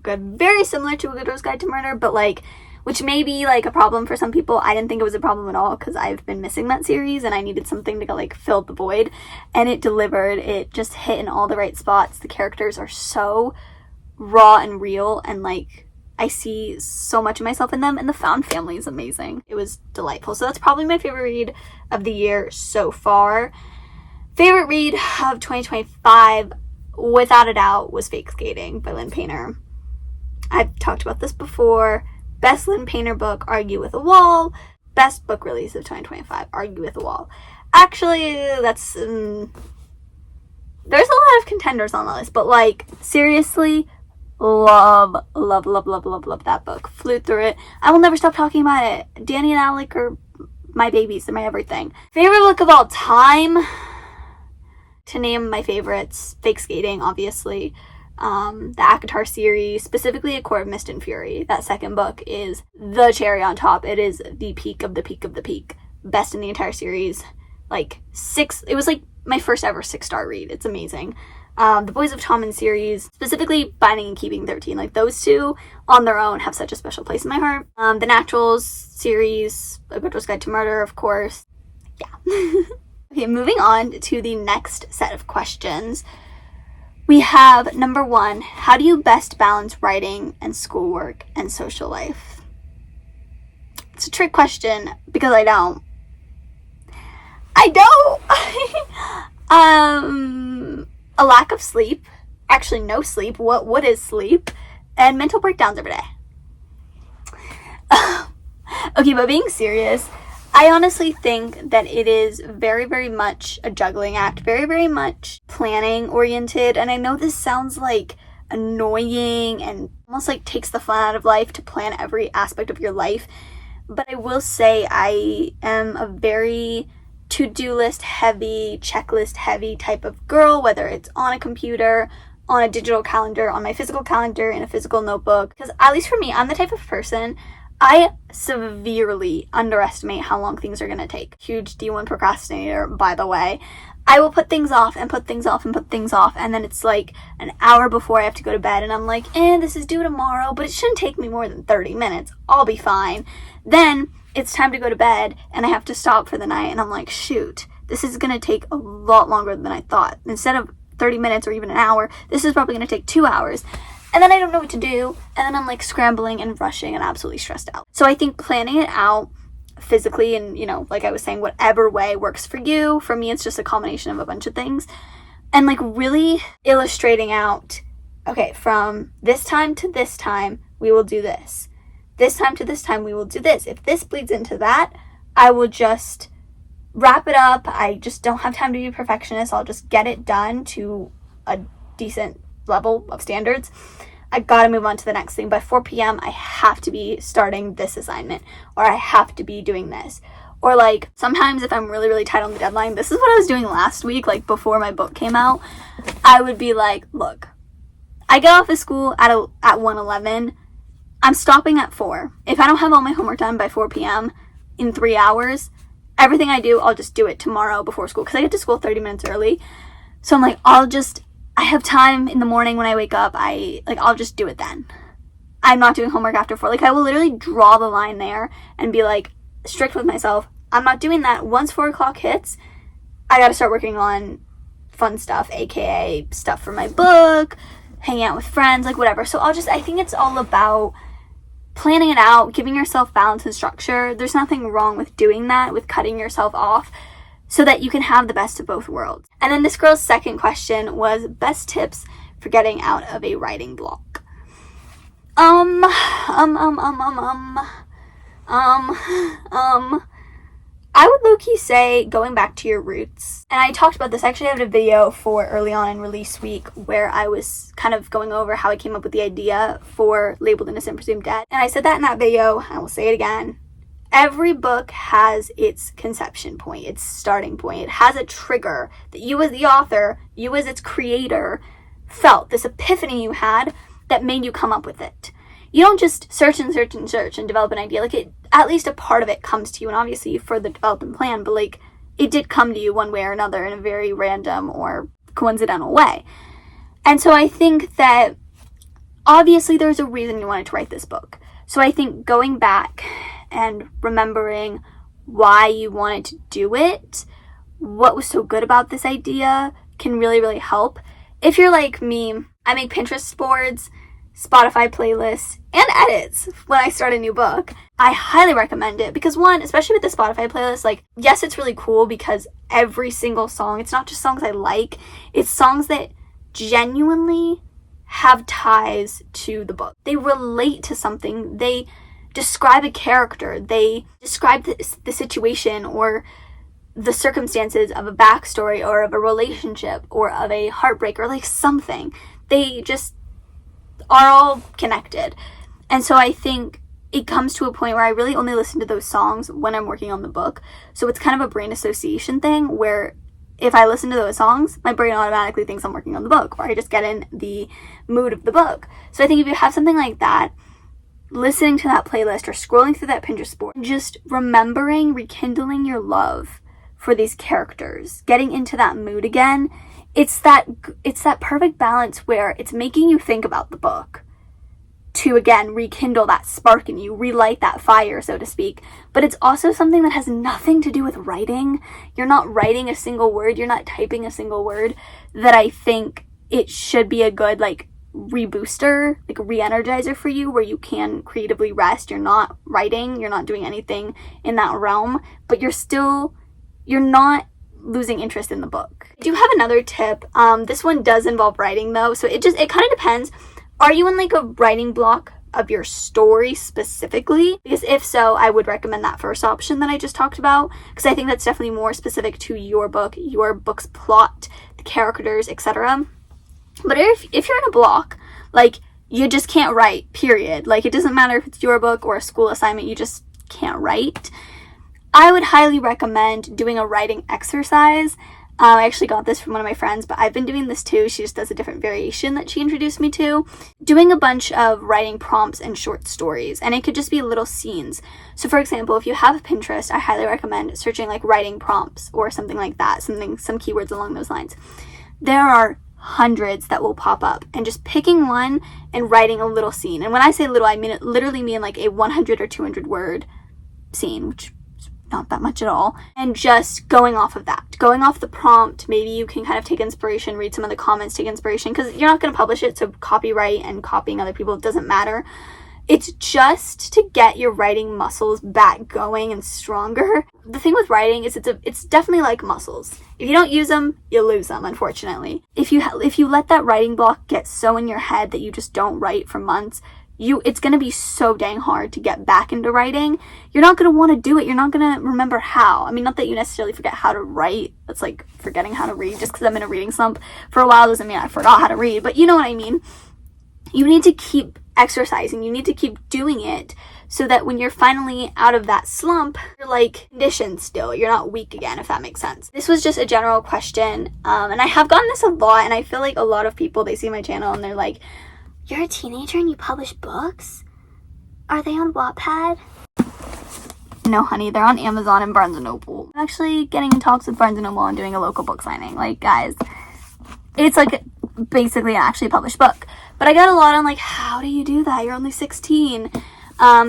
good. Very similar to A Good Girl's Guide to Murder, but like, which may be like a problem for some people. I didn't think it was a problem at all, because I've been missing that series and I needed something to like fill the void, and it delivered. It just hit in all the right spots. The characters are so raw and real, and like, I see so much of myself in them, and the found family is amazing. It was delightful. So that's probably my favorite read of the year so far. Favorite read of 2025, without a doubt, was Fake Skating by Lynn Painter. I've talked about this before. Best Lynn Painter book, Argue with a Wall. Best book release of 2025, Argue with a Wall. Actually, that's... there's a lot of contenders on the list, but like, seriously, love, love, love, love, love, love that book. Flew through it. I will never stop talking about it. Danny and Alec are my babies. They're my everything. Favorite book of all time? To name my favorites, Fake Skating, obviously. The ACOTAR series, specifically A Court of Mist and Fury. That second book is the cherry on top. It is the peak of the peak of the peak. Best in the entire series. It was like my first ever 6-star read. It's amazing. The Boys of Tommen series, specifically Binding and Keeping 13, like those two on their own have such a special place in my heart. The Naturals series, A Good Guide to Murder, of course. Yeah. Okay, moving on to the next set of questions. We have number 1, how do you best balance writing and schoolwork and social life? It's a trick question because I don't. A lack of sleep, actually no sleep, what is sleep, and mental breakdowns every day. Okay, but being serious, I honestly think that it is very, very much a juggling act, very, very much planning oriented, and I know this sounds like annoying and almost like takes the fun out of life to plan every aspect of your life, but I will say I am a very to-do list heavy, checklist heavy type of girl, whether it's on a computer, on a digital calendar, on my physical calendar, in a physical notebook. Because at least for me, I'm the type of person, I severely underestimate how long things are going to take. Huge D1 procrastinator, by the way. I will put things off and put things off and put things off, and then it's like an hour before I have to go to bed, and I'm like, this is due tomorrow, but it shouldn't take me more than 30 minutes. I'll be fine. Then it's time to go to bed, and I have to stop for the night, and I'm like, shoot, this is going to take a lot longer than I thought. Instead of 30 minutes or even an hour, this is probably going to take 2 hours. And then I don't know what to do, and then I'm like scrambling and rushing and absolutely stressed out. So I think planning it out physically and, like I was saying, whatever way works for you. For me, it's just a combination of a bunch of things. And like really illustrating out, okay, from this time to this time, we will do this. This time to this time, we will do this. If this bleeds into that, I will just wrap it up. I just don't have time to be a perfectionist. I'll just get it done to a decent level of standards. I gotta move on to the next thing. By 4 p.m., I have to be starting this assignment, or I have to be doing this. Or like sometimes if I'm really, really tight on the deadline, this is what I was doing last week, like before my book came out. I would be like, look, I get off of school at 1:11. I'm stopping at 4. If I don't have all my homework done by 4 p.m. in 3 hours, everything I do, I'll just do it tomorrow before school, because I get to school 30 minutes early. So I'm like, I have time in the morning when I wake up. I'll just do it then. I'm not doing homework after 4. Like, I will literally draw the line there and be like strict with myself. I'm not doing that. Once 4 o'clock hits, I got to start working on fun stuff, aka stuff for my book, hanging out with friends, like whatever. So I think it's all about planning it out, giving yourself balance and structure. There's nothing wrong with doing that, with cutting yourself off, so that you can have the best of both worlds. And then this girl's second question was best tips for getting out of a writing block. I would low-key say going back to your roots. And I talked about this, I actually had a video for early on in release week where I was kind of going over how I came up with the idea for Labeled Innocent Presumed Dead. And I said that in that video, I will say it again. Every book has its conception point, its starting point. It has a trigger that you as the author, you as its creator, felt, this epiphany you had that made you come up with it. You don't just search and search and search and develop an idea. Like, at least a part of it comes to you, and obviously you further develop and plan, but like, it did come to you one way or another in a very random or coincidental way. And so I think that obviously there's a reason you wanted to write this book. So I think going back and remembering why you wanted to do it, what was so good about this idea, can really, really help. If you're like me, I make Pinterest boards, Spotify playlists, and edits when I start a new book. I highly recommend it because, one, especially with the Spotify playlist, like, yes, it's really cool because every single song, it's not just songs I like, it's songs that genuinely have ties to the book. They relate to something. They describe a character. They describe the situation or the circumstances of a backstory or of a relationship or of a heartbreak or like something. They just are all connected. And so I think it comes to a point where I really only listen to those songs when I'm working on the book. So it's kind of a brain association thing where if I listen to those songs, my brain automatically thinks I'm working on the book, or I just get in the mood of the book. So I think if you have something like that, listening to that playlist or scrolling through that Pinterest board, just remembering, rekindling your love for these characters, getting into that mood again, it's that perfect balance where it's making you think about the book to, again, rekindle that spark in you, relight that fire, so to speak. But it's also something that has nothing to do with writing. You're not writing a single word. You're not typing a single word. That I think it should be a good, like, rebooster, like a re-energizer for you, where you can creatively rest. You're not writing. You're not doing anything in that realm. But you're not losing interest in the book. I do have another tip. This one does involve writing, though. So it kind of depends. Are you in like a writing block of your story specifically? Because if so, I would recommend that first option that I just talked about, because I think that's definitely more specific to your book's plot, the characters, etc. But if you're in a block, like you just can't write, period. Like it doesn't matter if it's your book or a school assignment, you just can't write. I would highly recommend doing a writing exercise. I actually got this from one of my friends, but I've been doing this too. She just does a different variation that she introduced me to. Doing a bunch of writing prompts and short stories, and it could just be little scenes. So for example, if you have Pinterest, I highly recommend searching like writing prompts or something like that, some keywords along those lines. There are hundreds that will pop up, and just picking one and writing a little scene. And when I say little, I literally mean like a 100 or 200 word scene, which not that much at all, and just going off of that, going off the prompt. Maybe you can kind of take inspiration, read some of the comments, take inspiration, because you're not going to publish it, so copyright and copying other people, it doesn't matter. It's just to get your writing muscles back going and stronger. The thing with writing is it's definitely like muscles. If you don't use them, you lose them, unfortunately. If you let that writing block get so in your head that you just don't write for months, it's going to be so dang hard to get back into writing. You're not going to want to do it. You're not going to remember how. I mean, not that you necessarily forget how to write. That's like forgetting how to read. Just because I'm in a reading slump for a while doesn't mean I forgot how to read. But you know what I mean. You need to keep exercising. You need to keep doing it so that when you're finally out of that slump, you're like conditioned still. You're not weak again, if that makes sense. This was just a general question. And I have gotten this a lot. And I feel like a lot of people, they see my channel and they're like, "You're a teenager and you publish books? Are they on Wattpad?" No, honey, they're on Amazon and Barnes & Noble. I'm actually getting in talks with Barnes & Noble and doing a local book signing. Like, guys, it's like basically an actually published book. But I got a lot on like, how do you do that? You're only 16.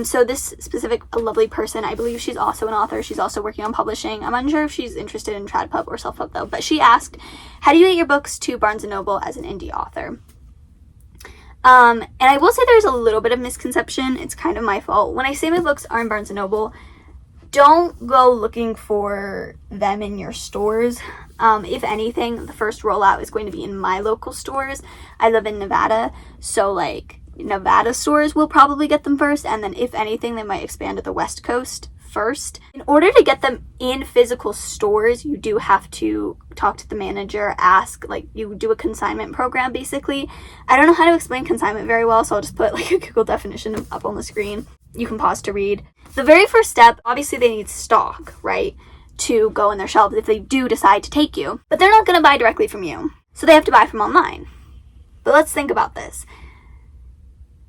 So this specific lovely person, I believe she's also an author. She's also working on publishing. I'm unsure if she's interested in trad pub or self-pub though. But she asked, how do you get your books to Barnes & Noble as an indie author? And I will say there's a little bit of misconception. It's kind of my fault. When I say my books are in Barnes & Noble, don't go looking for them in your stores. If anything, the first rollout is going to be in my local stores. I live in Nevada, so like Nevada stores will probably get them first, and then if anything, they might expand to the West Coast first. In order to get them in physical stores, you do have to talk to the manager, ask, like you do a consignment program basically. I don't know how to explain consignment very well, so I'll just put like a Google definition up on the screen. You can pause to read. The very first step, obviously they need stock, right, to go in their shelves if they do decide to take you. But they're not going to buy directly from you, so they have to buy from online. But let's think about this.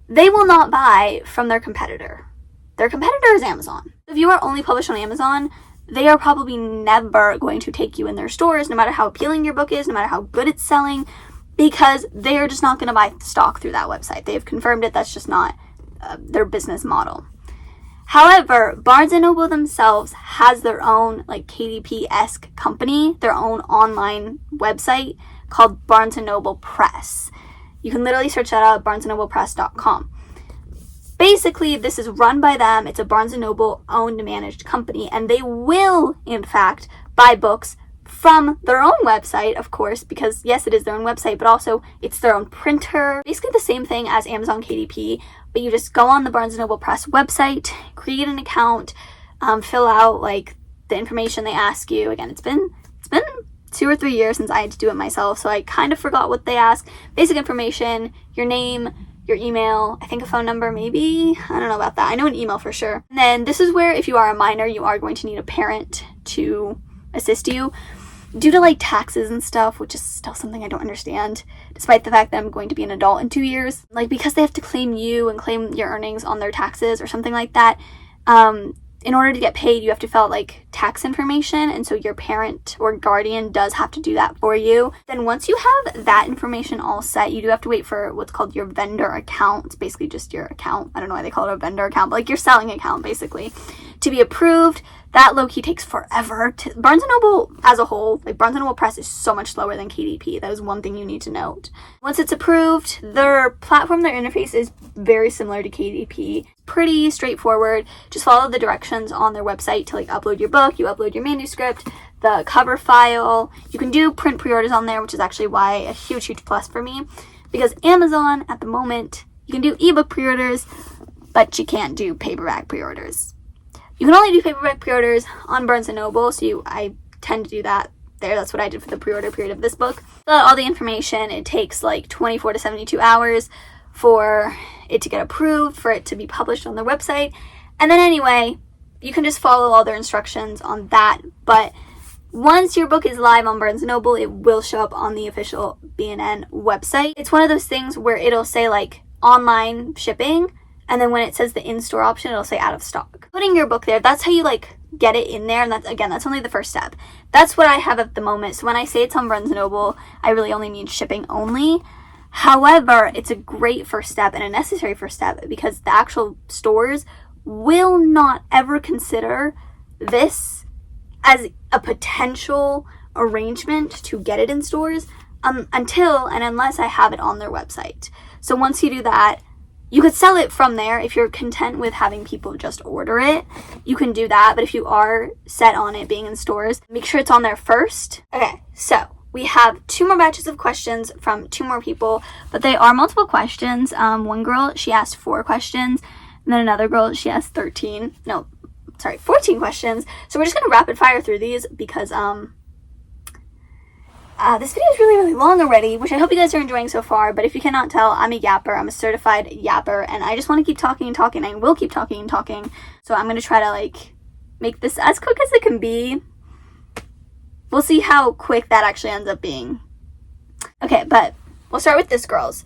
They will not buy from their competitor. Their competitor is Amazon. If you are only published on Amazon, they are probably never going to take you in their stores, no matter how appealing your book is, no matter how good it's selling, because they are just not going to buy stock through that website. They have confirmed it. That's just not their business model. However, Barnes & Noble themselves has their own like KDP-esque company, their own online website called Barnes & Noble Press. You can literally search that out at barnesandnoblepress.com. Basically, this is run by them. It's a Barnes & Noble owned and managed company, and they will, in fact, buy books from their own website, of course, because yes, it is their own website, but also it's their own printer. Basically the same thing as Amazon KDP, but you just go on the Barnes & Noble Press website, create an account, fill out like the information they ask you. Again, it's been 2 or 3 years since I had to do it myself, so I kind of forgot what they ask. Basic information, your name, your email, I think a phone number maybe, I don't know about that. I know an email for sure. And then this is where if you are a minor, you are going to need a parent to assist you due to like taxes and stuff, which is still something I don't understand, despite the fact that I'm going to be an adult in 2 years. Like, because they have to claim you and claim your earnings on their taxes or something like that. In order to get paid, you have to fill out like tax information, and so your parent or guardian does have to do that for you. Then once you have that information all set, you do have to wait for what's called your vendor account. It's basically just your account. I don't know why they call it a vendor account, but like your selling account basically, to be approved. That low-key takes forever. Barnes & Noble as a whole, like Barnes & Noble Press is so much slower than KDP. That is one thing you need to note. Once it's approved, their platform, their interface is very similar to KDP. Pretty straightforward. Just follow the directions on their website to like upload your book. You upload your manuscript, the cover file. You can do print pre-orders on there, which is actually why a huge plus for me. Because Amazon, at the moment, you can do ebook pre-orders, but you can't do paperback pre-orders. You can only do paperback pre-orders on Barnes & Noble, so I tend to do that there. That's what I did for the pre-order period of this book. Fill out all the information. It takes like 24 to 72 hours for it to get approved, for it to be published on their website. And then anyway, you can just follow all their instructions on that. But once your book is live on Barnes & Noble, it will show up on the official B&N website. It's one of those things where it'll say like online shipping, and then when it says the in-store option, it'll say out of stock. Putting your book there, that's how you like get it in there. And that's only the first step. That's what I have at the moment. So when I say it's on Barnes & Noble, I really only mean shipping only. However, it's a great first step and a necessary first step because the actual stores will not ever consider this as a potential arrangement to get it in stores until and unless I have it on their website. So once you do that, you could sell it from there. If you're content with having people just order it, you can do that. But if you are set on it being in stores, make sure it's on there first. Okay, so we have 2 more batches of questions from 2 more people, but they are multiple questions. One girl, she asked 4 questions, and then another girl, she asked 14 questions. So we're just gonna rapid fire through these because this video is really long already, which I hope you guys are enjoying so far. But if you cannot tell, I'm a yapper. I'm a certified yapper, and I just want to keep talking and talking. I will keep talking and talking. So I'm gonna try to like make this as quick as it can be. We'll see how quick that actually ends up being. Okay, but we'll start with this girl's.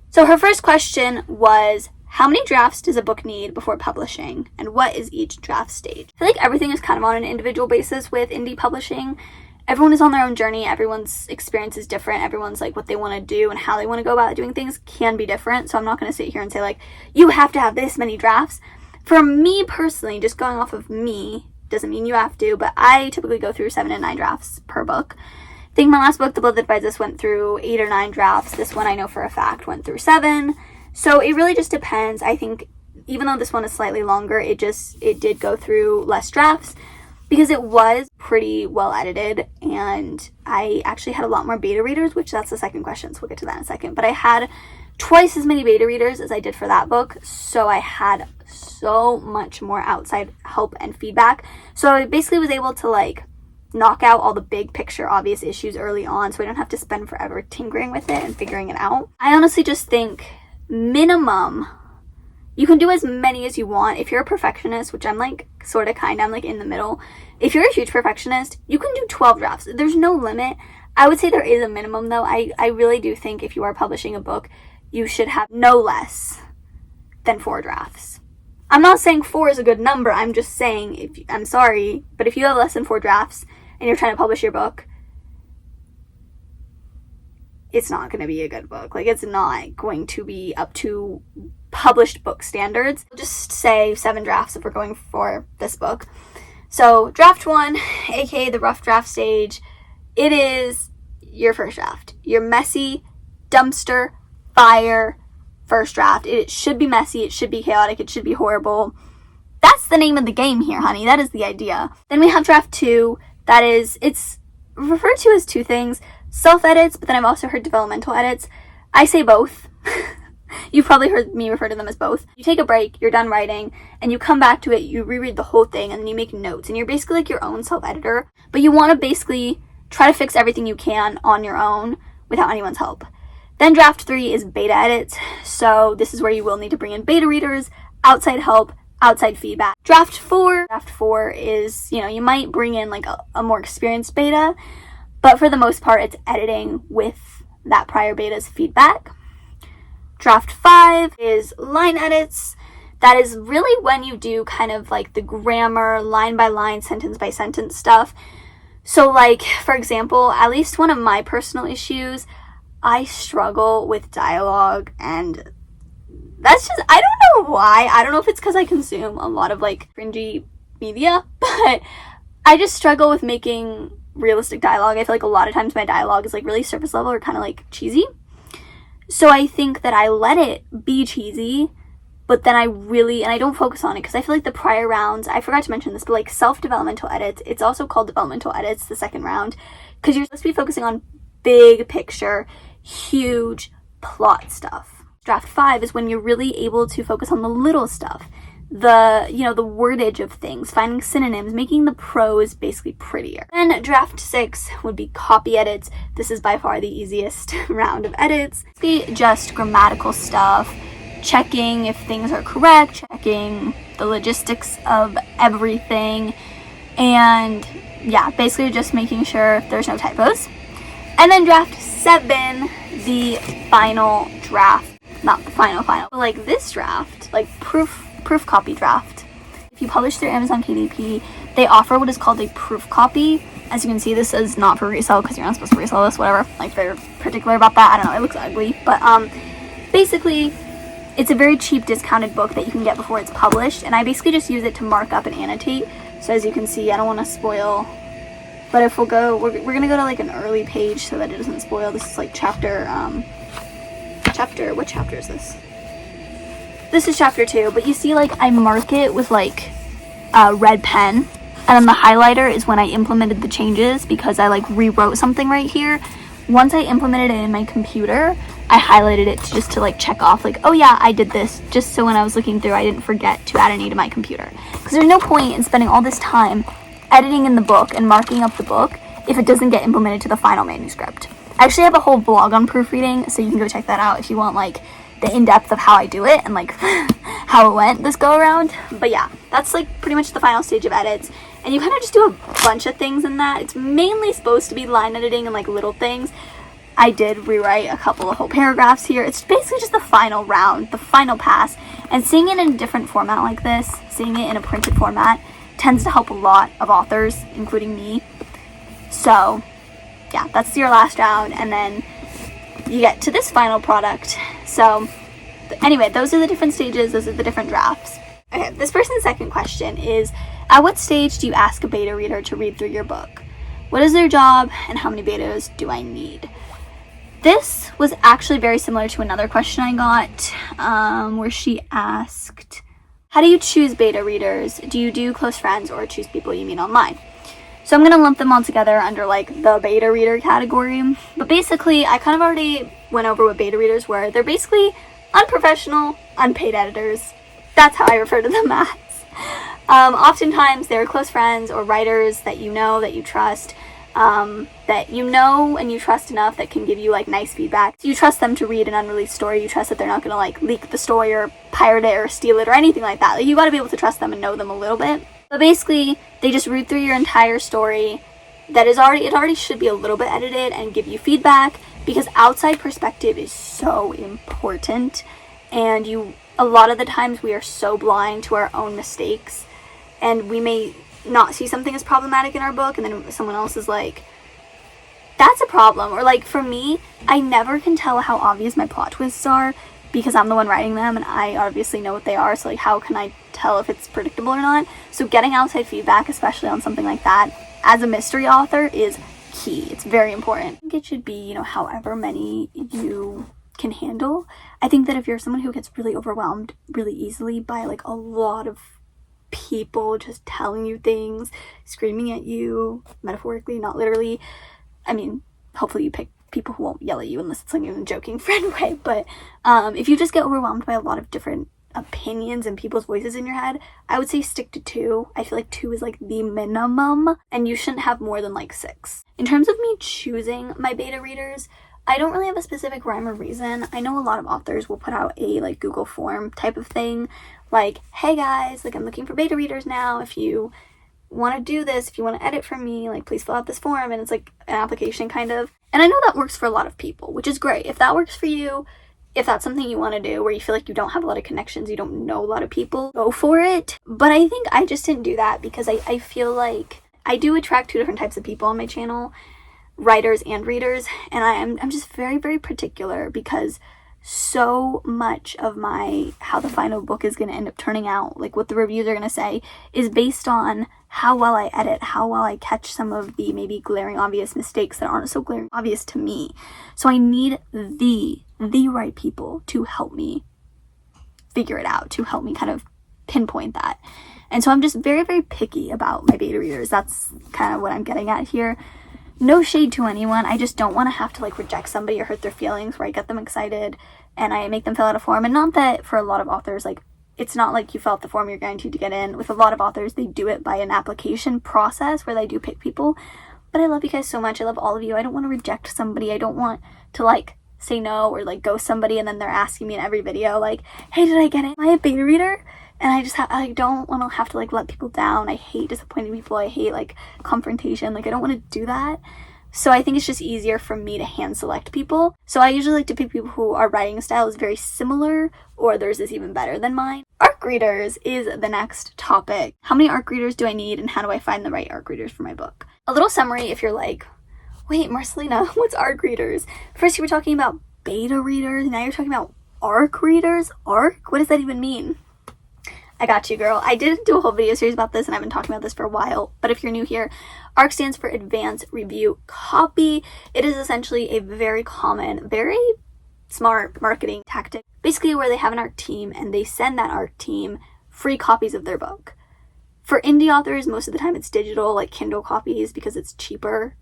So her first question was, how many drafts does a book need before publishing, and what is each draft stage? I feel like everything is kind of on an individual basis with indie publishing. Everyone is on their own journey. Everyone's experience is different. Everyone's like what they want to do and how they want to go about doing things can be different. So I'm not going to sit here and say like, you have to have this many drafts. For me personally, just going off of me, doesn't mean you have to, but I typically go through 7 to 9 drafts per book. I think my last book, The Blood That Bites Us, went through 8 or 9 drafts. This one I know for a fact went through 7. So it really just depends. I think even though this one is slightly longer, it did go through less drafts because it was pretty well edited, and I actually had a lot more beta readers, which that's the second question, so we'll get to that in a second. But I had twice as many beta readers as I did for that book, so I had so much more outside help and feedback. So I basically was able to like knock out all the big picture obvious issues early on, so I don't have to spend forever tinkering with it and figuring it out. I honestly just think minimum, you can do as many as you want. If you're a perfectionist, which I'm like I'm like in the middle. If you're a huge perfectionist, you can do 12 drafts. There's no limit. I would say there is a minimum though. I really do think if you are publishing a book, you should have no less than 4 drafts. I'm not saying 4 is a good number. I'm just saying, I'm sorry, but if you have less than 4 drafts and you're trying to publish your book, it's not going to be a good book. Like, it's not going to be up to published book standards. I'll just say 7 drafts if we're going for this book. So draft 1, aka the rough draft stage, it is your first draft. Your messy, dumpster, fire first draft. It should be messy, it should be chaotic, it should be horrible. That's the name of the game here, honey. That is the idea. Then we have draft 2. It's referred to as 2 things. Self-edits, but then I've also heard developmental edits. I say both. You've probably heard me refer to them as both. You take a break, you're done writing, and you come back to it, you reread the whole thing, and then you make notes. And you're basically like your own self-editor, but you want to basically try to fix everything you can on your own without anyone's help. Then draft 3 is beta edits. So this is where you will need to bring in beta readers, outside help, outside feedback. Draft 4 is, you might bring in like a more experienced beta, but for the most part, it's editing with that prior beta's feedback. Draft 5 is line edits. That is really when you do kind of like the grammar, line by line, sentence by sentence stuff. So like, for example, at least one of my personal issues, I struggle with dialogue, and that's just, I don't know why. I don't know if it's because I consume a lot of like cringy media, but I just struggle with making realistic dialogue. I feel like a lot of times my dialogue is like really surface level or kind of like cheesy. So I think that I let it be cheesy, but then I don't focus on it because I feel like the prior rounds, I forgot to mention this, but like self-developmental edits, it's also called developmental edits, the second round, because you're supposed to be focusing on big picture, huge plot stuff. Draft 5 is when you're really able to focus on the little stuff, the wordage of things, finding synonyms, making the prose basically prettier. Then draft 6 would be copy edits. This is by far the easiest round of edits. Basically just grammatical stuff, checking if things are correct, checking the logistics of everything, and yeah, basically just making sure there's no typos. And then draft 7, the final draft. Not the final, but like this draft, like proof copy draft. If you publish through Amazon KDP, they offer what is called a proof copy. As you can see, this is not for resale because you're not supposed to resell this, whatever. Like, they're particular about that. I don't know, it looks ugly. But basically, it's a very cheap discounted book that you can get before it's published. And I basically just use it to mark up and annotate. So as you can see, I don't want to spoil. But if we're going to go to like an early page so that it doesn't spoil. This is like what chapter is this? This is chapter 2, but you see like I mark it with like a red pen, and then the highlighter is when I implemented the changes because I like rewrote something right here. Once I implemented it in my computer, I highlighted it just to like check off like, oh yeah, I did this, just so when I was looking through I didn't forget to add any to my computer. Because there's no point in spending all this time editing in the book and marking up the book if it doesn't get implemented to the final manuscript. I actually have a whole blog on proofreading, so you can go check that out if you want like the in-depth of how I do it and like how it went this go around. But yeah, that's like pretty much the final stage of edits, and you kind of just do a bunch of things in that. It's mainly supposed to be line editing and like little things. I did rewrite a couple of whole paragraphs here. It's basically just the final round, the final pass, and seeing it in a different format like this, seeing it in a printed format, tends to help a lot of authors, including me. So yeah, that's your last round, and then you get to this final product. So anyway, those are the different stages, those are the different drafts. Okay, this person's second question is, at what stage do you ask a beta reader to read through your book? What is their job, and how many betas do I need? This was actually very similar to another question I got, where she asked, how do you choose beta readers? Do you do close friends or choose people you meet online? So I'm going to lump them all together under like the beta reader category. But basically, I kind of already went over what beta readers were. They're basically unprofessional, unpaid editors. That's how I refer to them as. Oftentimes, they're close friends or writers that you know, that you trust, that you know and you trust enough that can give you like nice feedback. So you trust them to read an unreleased story. You trust that they're not going to like leak the story or pirate it or steal it or anything like that. Like, you got to be able to trust them and know them a little bit. But basically, they just read through your entire story it already should be a little bit edited and give you feedback, because outside perspective is so important, and a lot of the times we are so blind to our own mistakes, and we may not see something as problematic in our book, and then someone else is like, that's a problem. Or like, for me, I never can tell how obvious my plot twists are because I'm the one writing them and I obviously know what they are, so like, how can I tell if it's predictable or not? So getting outside feedback, especially on something like that, as a mystery author, is key. It's very important. I think it should be, however many you can handle. I think that if you're someone who gets really overwhelmed really easily by like a lot of people just telling you things, screaming at you, metaphorically, not literally. I mean, hopefully you pick people who won't yell at you unless it's like in a joking friend way, but if you just get overwhelmed by a lot of different opinions and people's voices in your head, I would say stick to 2. I feel like 2 is like the minimum, and you shouldn't have more than like 6. In terms of me choosing my beta readers, I don't really have a specific rhyme or reason. I know a lot of authors will put out a like Google form type of thing, like, hey guys, like I'm looking for beta readers now. If you want to do this, if you want to edit for me, like please fill out this form. And it's like an application kind of. And I know that works for a lot of people, which is great. If that works for you, if that's something you want to do where you feel like you don't have a lot of connections, you don't know a lot of people, go for it. But I think I just didn't do that because I feel like I do attract two different types of people on my channel, writers and readers, and I'm just very, very particular because so much of how the final book is going to end up turning out, like what the reviews are going to say, is based on how well I edit, how well I catch some of the maybe glaring obvious mistakes that aren't so glaring obvious to me. So I need the right people to help me figure it out, to help me kind of pinpoint that. And so I'm just very, very picky about my beta readers. That's kind of what I'm getting at here. No shade to anyone. I just don't want to have to like reject somebody or hurt their feelings where I get them excited and I make them fill out a form. And not that for a lot of authors, like it's not like you fill out the form, you're guaranteed to get in. With a lot of authors, they do it by an application process where they do pick people. But I love you guys so much. I love all of you. I don't want to reject somebody. I don't want to like say no or like ghost somebody and then they're asking me in every video like, hey, did I get in? Am I a beta reader? And I don't want to have to like let people down. I hate disappointing people. I hate like confrontation. Like I don't want to do that. So I think it's just easier for me to hand select people. So I usually like to pick people who our writing style is very similar or theirs is even better than mine. Arc readers is the next topic. How many arc readers do I need and how do I find the right arc readers for my book? A little summary if you're like, wait, Marcelina, what's arc readers? First you were talking about beta readers. Now you're talking about arc readers? Arc? What does that even mean? I got you, girl. I did do a whole video series about this and I've been talking about this for a while, but if you're new here, ARC stands for Advanced Review Copy. It is essentially a very common, very smart marketing tactic, basically where they have an ARC team and they send that ARC team free copies of their book. For indie authors, most of the time it's digital, like Kindle copies, because it's cheaper.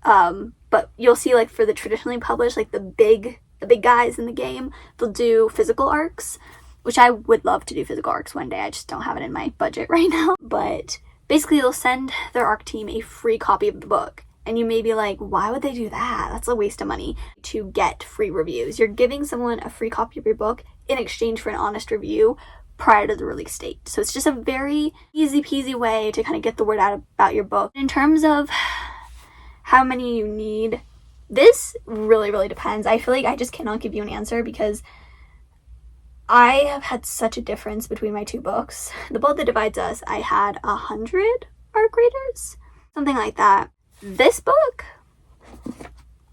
But you'll see like for the traditionally published, like the big guys in the game, they'll do physical ARCs, which I would love to do physical ARCs one day. I just don't have it in my budget right now. But basically they'll send their ARC team a free copy of the book. And you may be like, why would they do that? That's a waste of money to get free reviews. You're giving someone a free copy of your book in exchange for an honest review prior to the release date. So it's just a very easy peasy way to kind of get the word out about your book. In terms of how many you need, this really, really depends. I feel like I just cannot give you an answer because I have had such a difference between my two books. The Boat That Divides Us, I had 100 ARC readers, something like that. This book,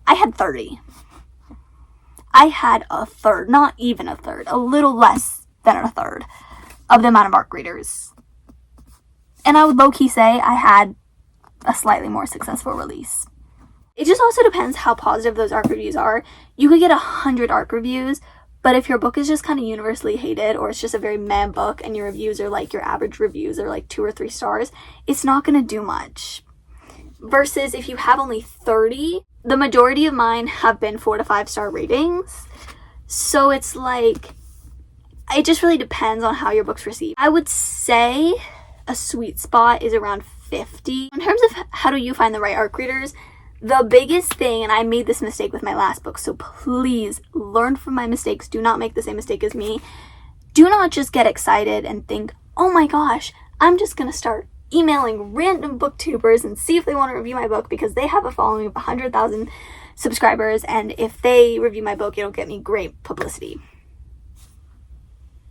I had 30. I had a third, not even a third, a little less than a third of the amount of ARC readers. And I would low-key say I had a slightly more successful release. It just also depends how positive those ARC reviews are. You could get 100 ARC reviews, but if your book is just kind of universally hated or it's just a very meh book and your reviews are like your average reviews are like 2 or 3 stars, it's not going to do much. Versus if you have only 30, the majority of mine have been 4 to 5 star ratings. So it's like, it just really depends on how your book's received. I would say a sweet spot is around 50. In terms of how do you find the right ARC readers, the biggest thing, and I made this mistake with my last book, so please learn from my mistakes. Do not make the same mistake as me. Do not just get excited and think, oh my gosh, I'm just going to start emailing random booktubers and see if they want to review my book because they have a following of 100,000 subscribers, and if they review my book, it'll get me great publicity.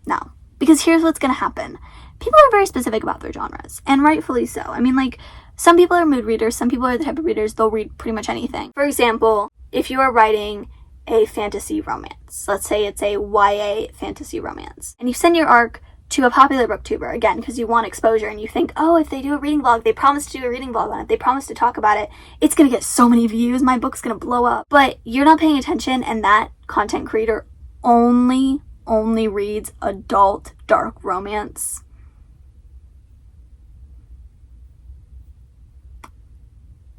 No, because here's what's going to happen. People are very specific about their genres, and rightfully so. I mean, like, some people are mood readers, some people are the type of readers, they'll read pretty much anything. For example, if you are writing a fantasy romance, let's say it's a YA fantasy romance, and you send your ARC to a popular booktuber, again, because you want exposure, and you think, oh, if they do a reading vlog, they promise to do a reading vlog on it, they promise to talk about it, it's going to get so many views, my book's going to blow up. But you're not paying attention, and that content creator only reads adult dark romance.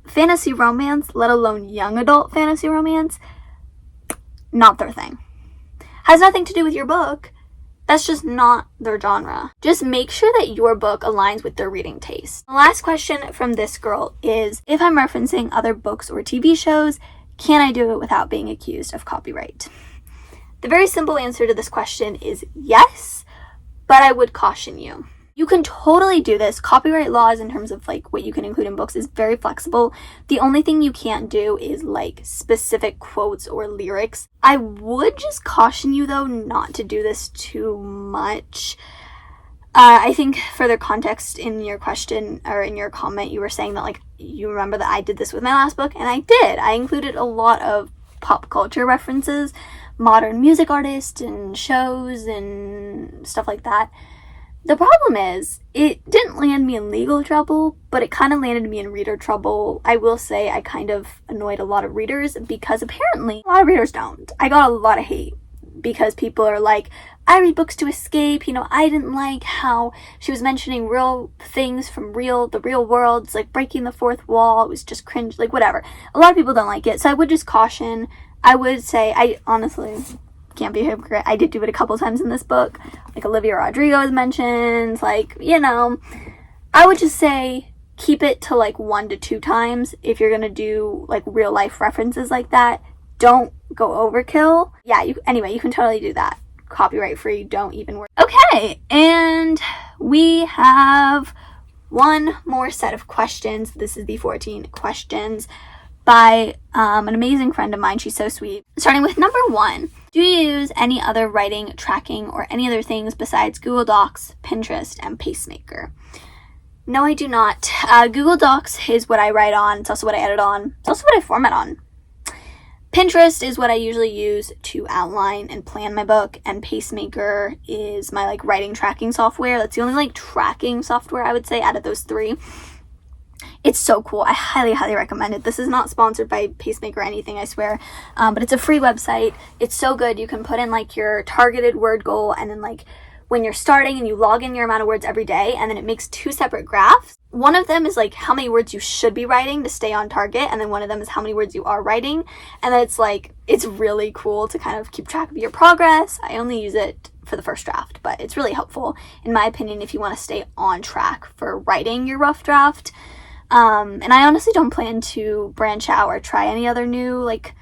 Fantasy romance, let alone young adult fantasy romance, not their thing. Has nothing to do with your book. That's just not their genre. Just make sure that your book aligns with their reading taste. The last question from this girl is, if I'm referencing other books or TV shows, Can I do it without being accused of copyright? The very simple answer to this question is yes, but I would caution you. You can totally do this. Copyright laws in terms of like what you can include in books is very flexible. The only thing you can't do is like specific quotes or lyrics. I would just caution you though not to do this too much. I think further context in your question or in your comment, you were saying that like you remember that I did this with my last book, and I did. I included a lot of pop culture references, modern music artists and shows and stuff like that. The problem is, it didn't land me in legal trouble, but it kind of landed me in reader trouble. I will say I kind of annoyed a lot of readers because apparently a lot of readers don't. I got a lot of hate because people are like, I read books to escape. You know, I didn't like how she was mentioning real things from the real world. It's like breaking the fourth wall. It was just cringe, like whatever. A lot of people don't like it. So I would just caution. I would say, I honestly can't be a hypocrite. I did do it a couple times in this book. Like Olivia Rodrigo is mentioned. Like, you know, I would just say keep it to like 1 to 2 times if you're gonna do like real life references like that. Don't go overkill. Yeah, you can totally do that. Copyright free, don't even worry. Okay, and we have one more set of questions. This is the 14 questions by an amazing friend of mine. She's so sweet. Starting with number 1. Do you use any other writing, tracking, or any other things besides Google Docs, Pinterest, and Pacemaker? No, I do not. Google Docs is what I write on. It's also what I edit on. It's also what I format on. Pinterest is what I usually use to outline and plan my book, and Pacemaker is my like writing tracking software. That's the only like tracking software I would say out of those 3. It's so cool. I highly, highly recommend it. This is not sponsored by Pacemaker or anything, I swear. But it's a free website. It's so good. You can put in like your targeted word goal, and then like when you're starting and you log in your amount of words every day, and then it makes 2 separate graphs. One of them is like how many words you should be writing to stay on target, and then one of them is how many words you are writing. And then it's like, it's really cool to kind of keep track of your progress. I only use it for the first draft, but it's really helpful in my opinion if you want to stay on track for writing your rough draft. And I honestly don't plan to branch out or try any other new like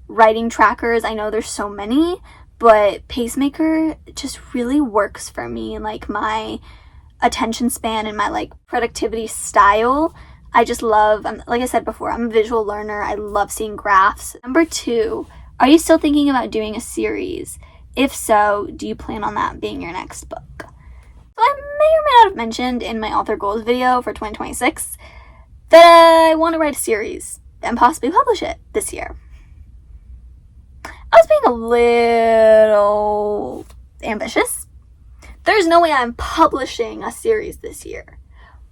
writing trackers. I know there's so many, but Pacemaker just really works for me and like my attention span and my like productivity style. I just love, like I said before, I'm a visual learner. I love seeing graphs. Number 2, are you still thinking about doing a series? If so, do you plan on that being your next book? So I may or may not have mentioned in my author goals video for 2026 that I want to write a series and possibly publish it this year. I was being a little ambitious. There's no way I'm publishing a series this year.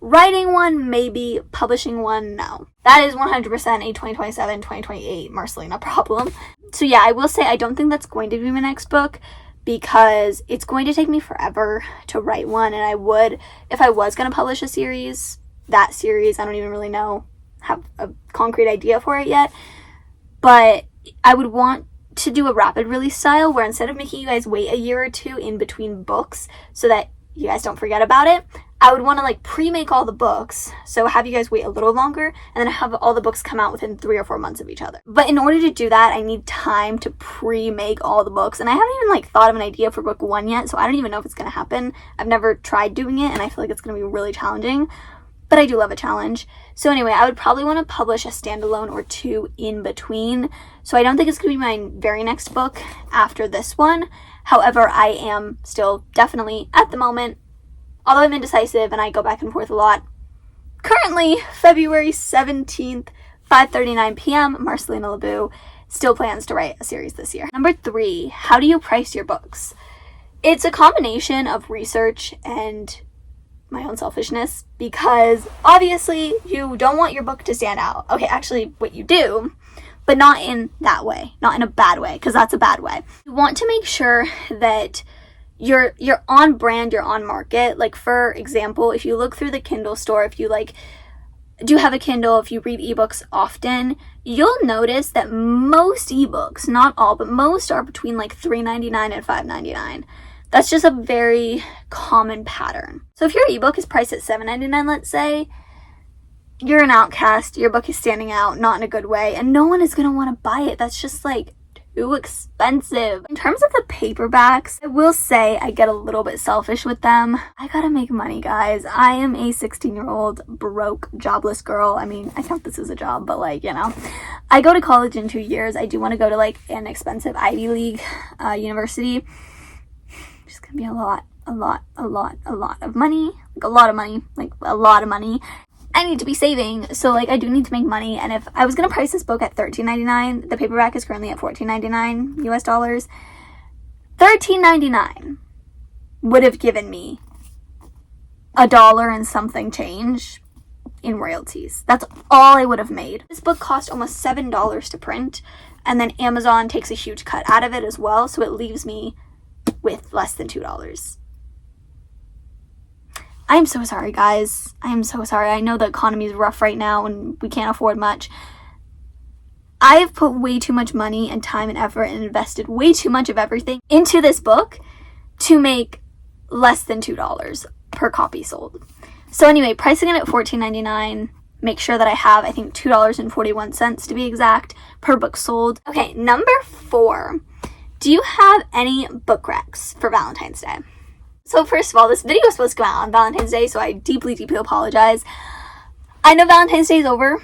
Writing one, maybe. Publishing one, no. That is 100% a 2027, 2028 Marcelina problem. So yeah, I will say I don't think that's going to be my next book because it's going to take me forever to write one. And I would, if I was going to publish a series, that series, I don't even really have a concrete idea for it yet. But I would want to do a rapid release style where instead of making you guys wait a year or 2 in between books so that you guys don't forget about it, I would want to like pre-make all the books, so have you guys wait a little longer and then have all the books come out within 3 or 4 months of each other. But in order to do that, I need time to pre-make all the books, and I haven't even like thought of an idea for book 1 yet, so I don't even know if it's going to happen. I've never tried doing it and I feel like it's going to be really challenging, but I do love a challenge. So anyway, I would probably want to publish a standalone or 2 in between. So I don't think it's going to be my very next book after this one. However, I am still definitely, at the moment, although I'm indecisive and I go back and forth a lot, currently February 17th, 5:39 p.m., Marcelina LeBeau still plans to write a series this year. Number 3, how do you price your books? It's a combination of research and my own selfishness, because obviously you don't want your book to stand out. Okay, actually what you do, but not in that way, not in a bad way, because that's a bad way. You want to make sure that you're on brand, you're on market. Like for example, if you look through the Kindle store, if you like do have a Kindle, if you read ebooks often, you'll notice that most ebooks, not all, but most are between like $3.99 and $5.99. That's just a very common pattern. So if your ebook is priced at $7.99, let's say, you're an outcast, your book is standing out, not in a good way, and no one is going to want to buy it. That's just like too expensive. In terms of the paperbacks, I will say I get a little bit selfish with them. I gotta make money, guys. I am a 16-year-old broke, jobless girl. I mean, I count this as a job, but like, you know, I go to college in 2 years. I do want to go to like an expensive Ivy League university. It's gonna be a lot of money. Like a lot of money. I need to be saving, so like I do need to make money. And if I was gonna price this book at $13.99, the paperback is currently at $14.99 US dollars. $13.99 would have given me $1 and something change in royalties. That's all I would have made. This book cost almost $7 to print, and then Amazon takes a huge cut out of it as well, so it leaves me with less than $2. I'm so sorry, guys. I am so sorry. I know the economy is rough right now and we can't afford much. I have put way too much money and time and effort and invested way too much of everything into this book to make less than $2 per copy sold. So anyway, pricing it at $14.99. Make sure that I have, I think, $2.41 to be exact per book sold. Okay, number 4. Do you have any book recs for Valentine's Day? So first of all, this video was supposed to come out on Valentine's Day, so I deeply apologize. I know Valentine's Day is over.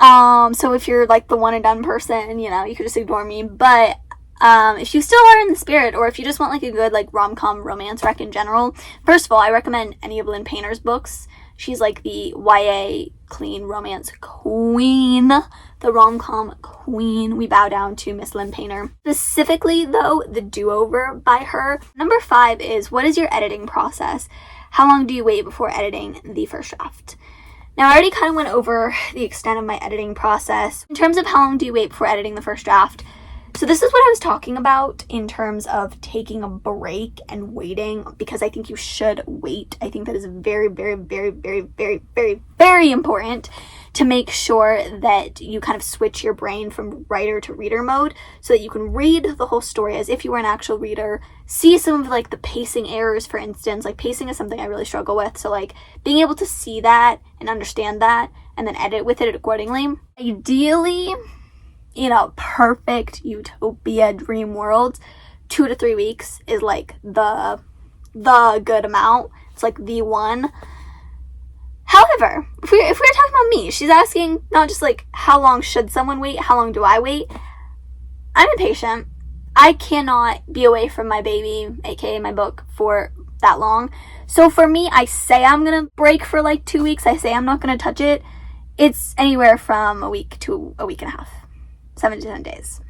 So if you're like the one and done person, you know, you could just ignore me. But if you still are in the spirit, or if you just want like a good like rom-com romance rec in general, first of all, I recommend any of Lynn Painter's books. She's like the YA clean romance queen, the rom-com queen. We bow down to Miss Lynn Painter. Specifically, though, The Do-Over by her. Number 5 is, what is your editing process? How long do you wait before editing the first draft? Now, I already kind of went over the extent of my editing process. In terms of how long do you wait before editing the first draft, so this is what I was talking about in terms of taking a break and waiting, because I think you should wait. I think that is very important to make sure that you kind of switch your brain from writer to reader mode so that you can read the whole story as if you were an actual reader, see some of like the pacing errors, for instance. Like pacing is something I really struggle with. So like being able to see that and understand that and then edit with it accordingly. Ideally, in a perfect utopia dream world, 2 to 3 weeks is like the good amount. It's like the one. However, if we're talking about me, she's asking not just like how long should someone wait, how long do I wait? I'm impatient. I cannot be away from my baby, aka my book, for that long. So for me, I say I'm gonna break for like 2 weeks. I say I'm not gonna touch it. It's anywhere from a week to a week and a half. 7 to 10 days.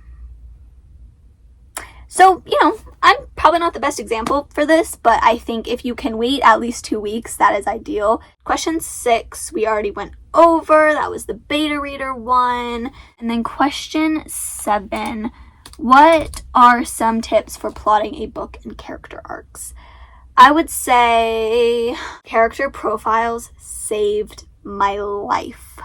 So, you know, I'm probably not the best example for this, but I think if you can wait at least 2 weeks, that is ideal. Question 6, we already went over. That was the beta reader one. And then question 7, what are some tips for plotting a book and character arcs? I would say character profiles saved my life.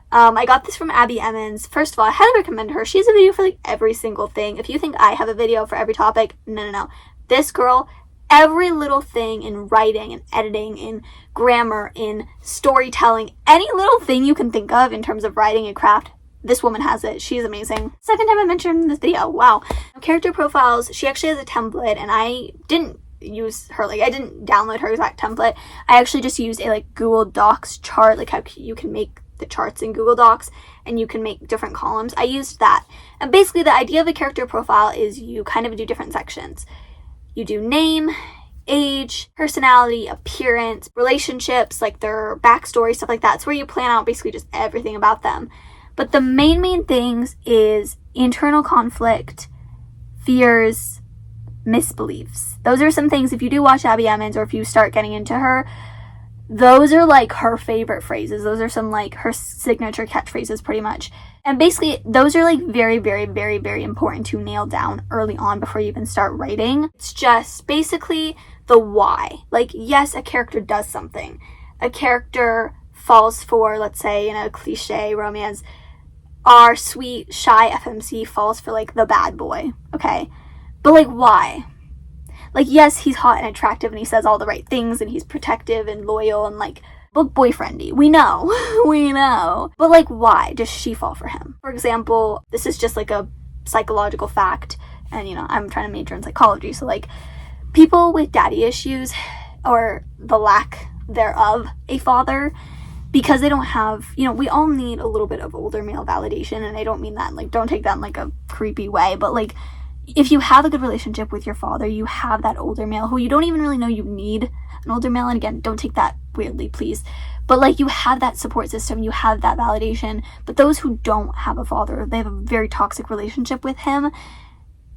I got this from Abby Emmons. First of all, I highly recommend her. She has a video for like every single thing. If you think I have a video for every topic, no. This girl, every little thing in writing and editing, in grammar, in storytelling, any little thing you can think of in terms of writing and craft, this woman has it. She's amazing. Second time I mentioned in this video. Wow. Character profiles, she actually has a template, and I didn't use her, like I didn't download her exact template. I actually just used a like Google Docs chart, like how you can make the charts in Google Docs and you can make different columns. I used that. And basically the idea of a character profile is you kind of do different sections. You do name, age, personality, appearance, relationships, like their backstory, stuff like that. It's where you plan out basically just everything about them. But the main things is internal conflict, fears, misbeliefs. Those are some things, if you do watch Abby Emmons or if you start getting into her, those are like her favorite phrases. Those are some like her signature catchphrases pretty much. And basically those are like very important to nail down early on before you even start writing. It's just basically the why. Like, yes, a character does something. A character falls for, let's say in a cliche romance, our sweet, shy FMC falls for like the bad boy. Okay. But like, why? Like, yes, he's hot and attractive and he says all the right things and he's protective and loyal and like, book boyfriendy. We know. We know. But like, why does she fall for him? For example, this is just like a psychological fact, and I'm trying to major in psychology, so like, people with daddy issues, or the lack thereof a father, because they don't have, we all need a little bit of older male validation, and I don't mean that, like, don't take that in like a creepy way, but like, if you have a good relationship with your father, you have that older male who you don't even really know you need an older male, and again, don't take that weirdly, please, but like, you have that support system, you have that validation. But those who don't have a father, they have a very toxic relationship with him,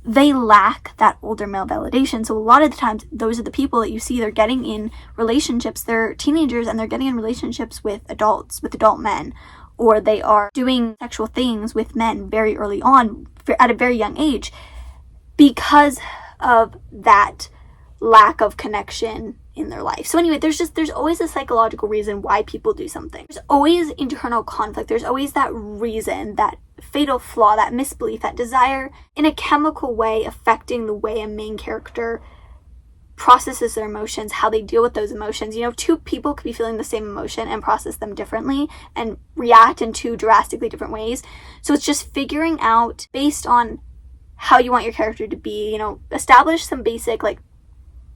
they lack that older male validation. So a lot of the times, those are the people that you see, they're getting in relationships, they're teenagers, and they're getting in relationships with adults, with adult men, or they are doing sexual things with men very early on, at a very young age, because of that lack of connection in their life. So anyway, there's always a psychological reason why people do something. There's always internal conflict. There's always that reason, that fatal flaw, that misbelief, that desire in a chemical way affecting the way a main character processes their emotions, how they deal with those emotions. Two people could be feeling the same emotion and process them differently and react in two drastically different ways. So it's just figuring out, based on how you want your character to be, establish some basic, like,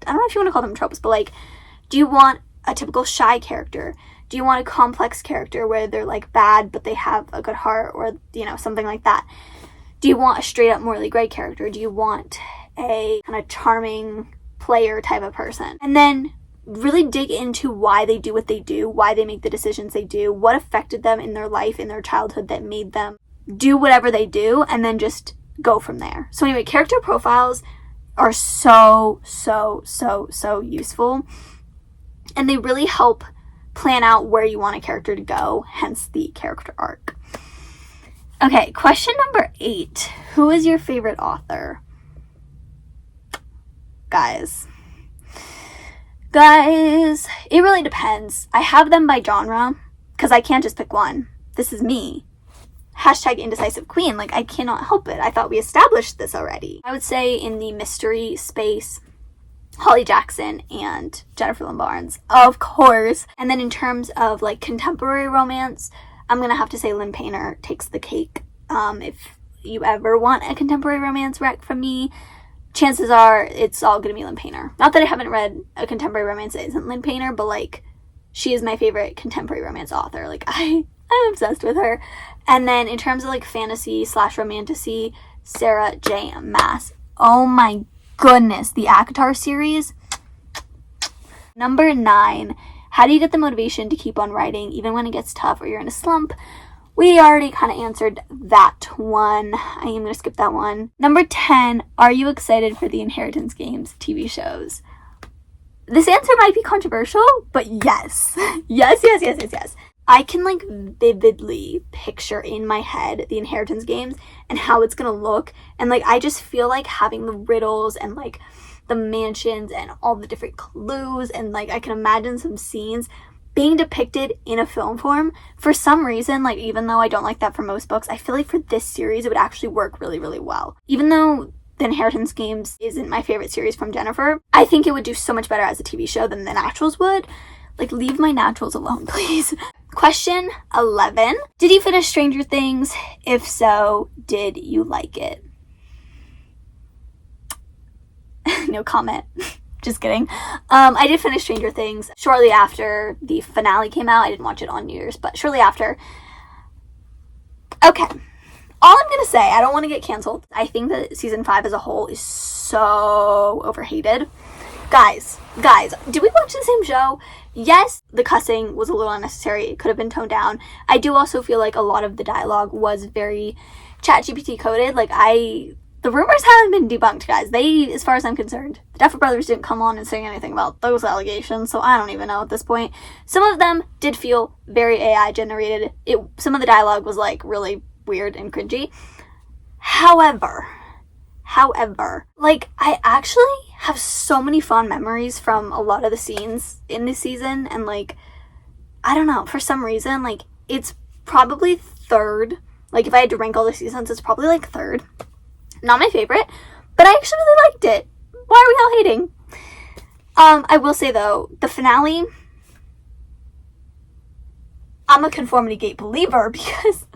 I don't know if you want to call them tropes, but like, do you want a typical shy character? Do you want a complex character where they're like bad but they have a good heart, or something like that? Do you want a straight up morally gray character? Do you want a kind of charming player type of person? And then really dig into why they do what they do, why they make the decisions they do, what affected them in their life, in their childhood, that made them do whatever they do, and then just go from there. So anyway, character profiles are so useful, and they really help plan out where you want a character to go, hence the character arc. Okay, question number 8. Who is your favorite author? Guys, it really depends. I have them by genre, because I can't just pick one. This is me. #indecisive queen. Like, I cannot help it. I thought we established this already. I would say in the mystery space, Holly Jackson and Jennifer Lynn Barnes, of course. And then in terms of like contemporary romance, I'm gonna have to say Lynn Painter takes the cake. If you ever want a contemporary romance rec from me, chances are it's all gonna be Lynn Painter. Not that I haven't read a contemporary romance that isn't Lynn Painter, but like, she is my favorite contemporary romance author. Like, I'm obsessed with her. And then in terms of like fantasy / romantasy, Sarah J. Maas. Oh my goodness, the ACOTAR series. Number 9, how do you get the motivation to keep on writing even when it gets tough or you're in a slump? We already kind of answered that one. I am going to skip that one. Number 10, are you excited for the Inheritance Games TV shows? This answer might be controversial, but yes. Yes. I can like vividly picture in my head the Inheritance Games and how it's gonna look, and like, I just feel like having the riddles and like the mansions and all the different clues, and like, I can imagine some scenes being depicted in a film form. For some reason, like, even though I don't like that for most books, I feel like for this series it would actually work really, really well. Even though the Inheritance Games isn't my favorite series from Jennifer, I think it would do so much better as a TV show than the Naturals would. Like, leave my Naturals alone, please. Question 11. Did you finish Stranger Things? If so, did you like it? No comment. Just kidding. I did finish Stranger Things shortly after the finale came out. I didn't watch it on New Year's, but shortly after. Okay. All I'm gonna say, I don't want to get canceled. I think that season 5 as a whole is so overhated. Guys, did we watch the same show? Yes, the cussing was a little unnecessary. It could have been toned down. I do also feel like a lot of the dialogue was very ChatGPT coded. Like, the rumors haven't been debunked, guys. They, as far as I'm concerned, the Duffer Brothers didn't come on and say anything about those allegations, so I don't even know at this point. Some of them did feel very AI generated. Some of the dialogue was like really weird and cringy. However, like, I actually have so many fond memories from a lot of the scenes in this season, and like, I don't know, for some reason, like, it's probably third. Like, if I had to rank all the seasons, it's probably like third. Not my favorite, but I actually really liked it. Why are we all hating? I will say though, the finale, I'm a conformity gate believer because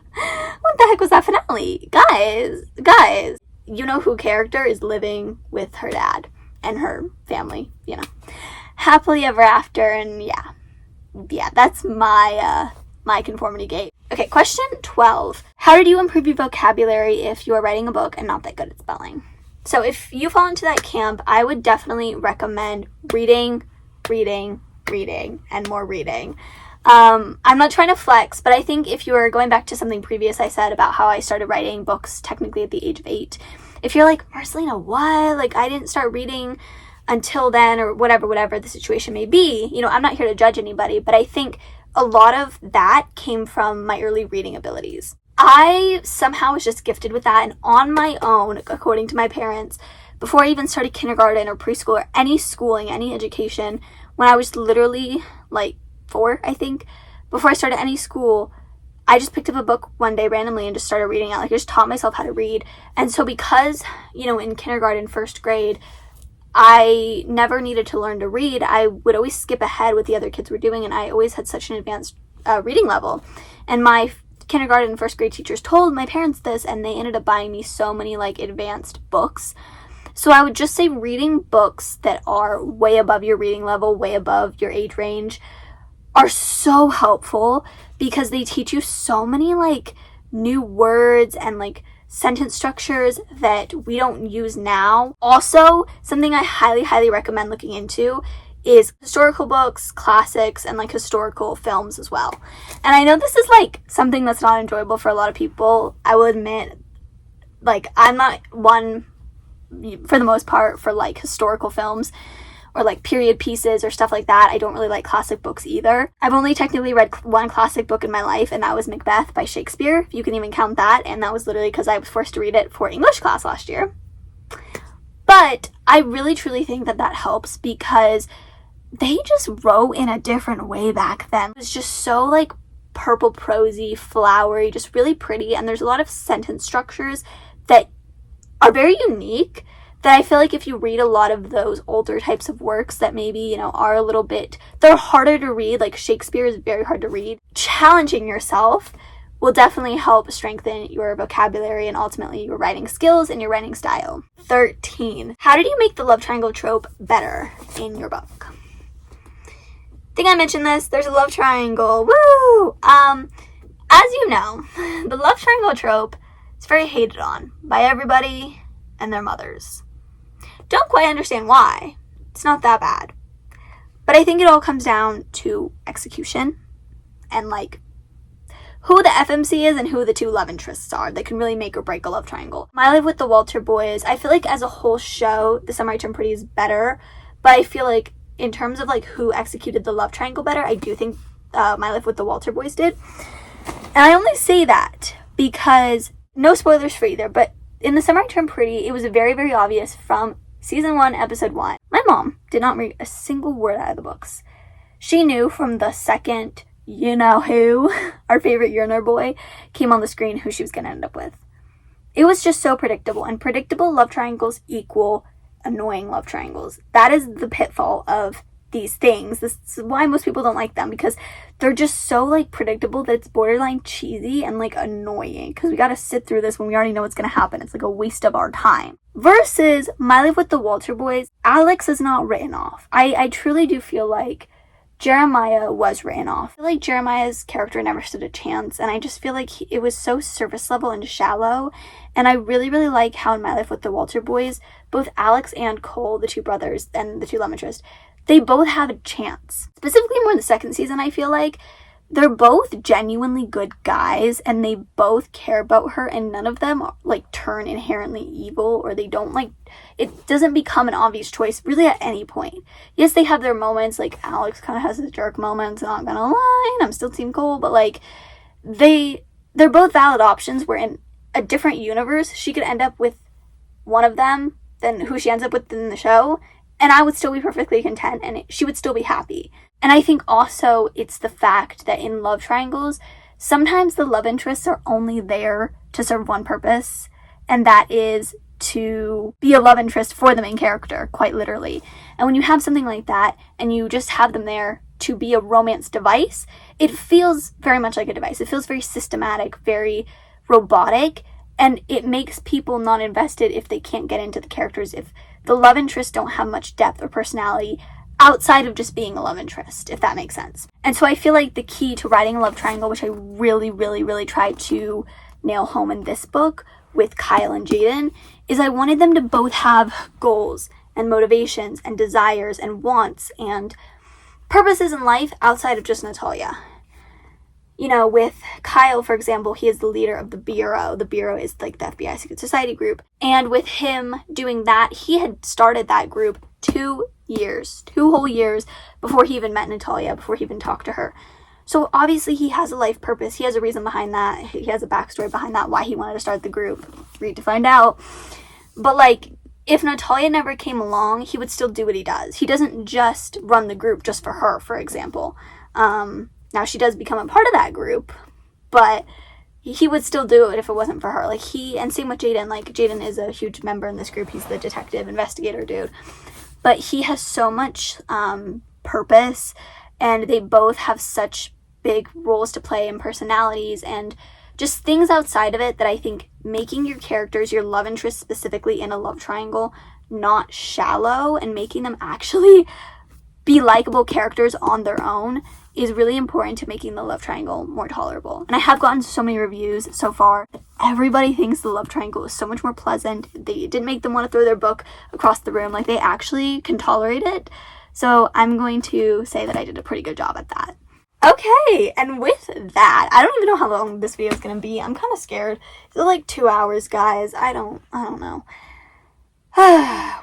what the heck was that finale? Guys, you know who character is living with her dad and her family, you know, happily ever after, and yeah, that's my conformity gate. Okay, question 12. How did you improve your vocabulary if you are writing a book and not that good at spelling? So if you fall into that camp, I would definitely recommend reading, and more reading. I'm not trying to flex, but I think if you are going back to something previous I said about how I started writing books technically at the age of 8, if you're like, Marcelina, what? Like, I didn't start reading until then, or whatever the situation may be, you know, I'm not here to judge anybody, but I think a lot of that came from my early reading abilities. I somehow was just gifted with that, and on my own, according to my parents, before I even started kindergarten or preschool or any schooling, any education, when I was literally like 4, I think, before I started any school, I just picked up a book one day randomly and just started reading it. Like, I just taught myself how to read. And so because, you know, in kindergarten, first grade, I never needed to learn to read, I would always skip ahead what the other kids were doing, and I always had such an advanced reading level. And my kindergarten and first grade teachers told my parents this, and they ended up buying me so many like advanced books. So I would just say reading books that are way above your reading level, way above your age range, are so helpful because they teach you so many like new words and like sentence structures that we don't use now. Also, something I highly recommend looking into is historical books, classics, and like historical films as well. And I know this is like something that's not enjoyable for a lot of people. I will admit, like, I'm not one, for the most part, for like historical films or like period pieces or stuff like that. I don't really like classic books either. I've only technically read one classic book in my life, and that was Macbeth by Shakespeare, if you can even count that, and that was literally because I was forced to read it for English class last year. But I really truly think that that helps because they just wrote in a different way back then. It was just so like purple prosy, flowery, just really pretty, and there's a lot of sentence structures that are very unique that I feel like if you read a lot of those older types of works that maybe, you know, are a little bit, they're harder to read, like Shakespeare is very hard to read, challenging yourself will definitely help strengthen your vocabulary and ultimately your writing skills and your writing style. 13. How did you make the love triangle trope better in your book? I think I mentioned this. There's a love triangle. Woo! As you know, the love triangle trope is very hated on by everybody and their mothers. Don't quite understand why. It's not that bad. But I think it all comes down to execution and like who the FMC is and who the two love interests are that can really make or break a love triangle. My Life with the Walter Boys, I feel like as a whole show, The Summer I Turned Pretty is better, but I feel like in terms of like who executed the love triangle better, I do think My Life with the Walter Boys did. And I only say that because, no spoilers for either, but in The Summer I Turned Pretty, it was very obvious from season 1, episode 1. My mom did not read a single word out of the books. She knew from the second, you know who, our favorite yearner boy, came on the screen who she was going to end up with. It was just so predictable, and predictable love triangles equal annoying love triangles. That is the pitfall of these things. This is why most people don't like them, because they're just so like predictable that it's borderline cheesy and like annoying, because we got to sit through this when we already know what's going to happen. It's like a waste of our time. Versus My Life with the Walter Boys, Alex is not written off. I truly do feel like Jeremiah was written off. I feel like Jeremiah's character never stood a chance, and I just feel like it was so surface level and shallow. And I really like how in My Life with the Walter Boys, both Alex and Cole, the two brothers and the two love interests, they both have a chance. Specifically more in the second season, I feel like they're both genuinely good guys and they both care about her, and none of them like turn inherently evil, or they don't like, it doesn't become an obvious choice really at any point. Yes, they have their moments, like Alex kind of has his jerk moments, not gonna lie, and I'm still Team Cole, but like they're both valid options where in a different universe she could end up with one of them than who she ends up with in the show, and I would still be perfectly content and she would still be happy. And I think also it's the fact that in love triangles, sometimes the love interests are only there to serve one purpose, and that is to be a love interest for the main character, quite literally. And when you have something like that and you just have them there to be a romance device, it feels very much like a device. It feels very systematic, very robotic, and it makes people not invested if they can't get into the characters, if the love interests don't have much depth or personality outside of just being a love interest, if that makes sense. And so I feel like the key to writing a love triangle, which I really, really, really tried to nail home in this book with Kyle and Jaden, is I wanted them to both have goals and motivations and desires and wants and purposes in life outside of just Natalia. You know, with Kyle, for example, he is the leader of the Bureau. The Bureau is like the FBI Secret Society group. And with him doing that, he had started that group 2 whole years before he even met Natalia, before he even talked to her. So obviously he has a life purpose. He has a reason behind that. He has a backstory behind that, why he wanted to start the group. Read to find out. But like, if Natalia never came along, he would still do what he does. He doesn't just run the group just for her, for example. Now she does become a part of that group, but he would still do it if it wasn't for her. Like and same with Jaden. Like Jaden is a huge member in this group. He's the detective investigator dude. But he has so much purpose, and they both have such big roles to play and personalities and just things outside of it that I think making your characters, your love interests specifically in a love triangle, not shallow and making them actually be likable characters on their own is really important to making the love triangle more tolerable. And I have gotten so many reviews so far that everybody thinks the love triangle is so much more pleasant. They didn't make them want to throw their book across the room. Like, they actually can tolerate it. So I'm going to say that I did a pretty good job at that. Okay, and with that, I don't even know how long this video is going to be. I'm kind of scared. It's like 2 hours, guys. I don't know.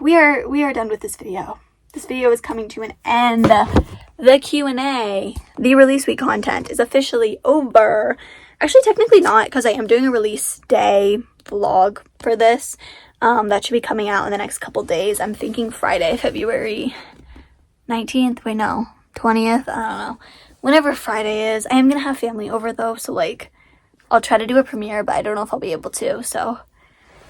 We are done with this video. This video is coming to an end. The Q&A, the release week content, is officially over. Actually, technically not, because I am doing a release day vlog for this. That should be coming out in the next couple days. I'm thinking Friday, February 19th. Wait, no. 20th? I don't know. Whenever Friday is. I am going to have family over, though, so, like, I'll try to do a premiere, but I don't know if I'll be able to, so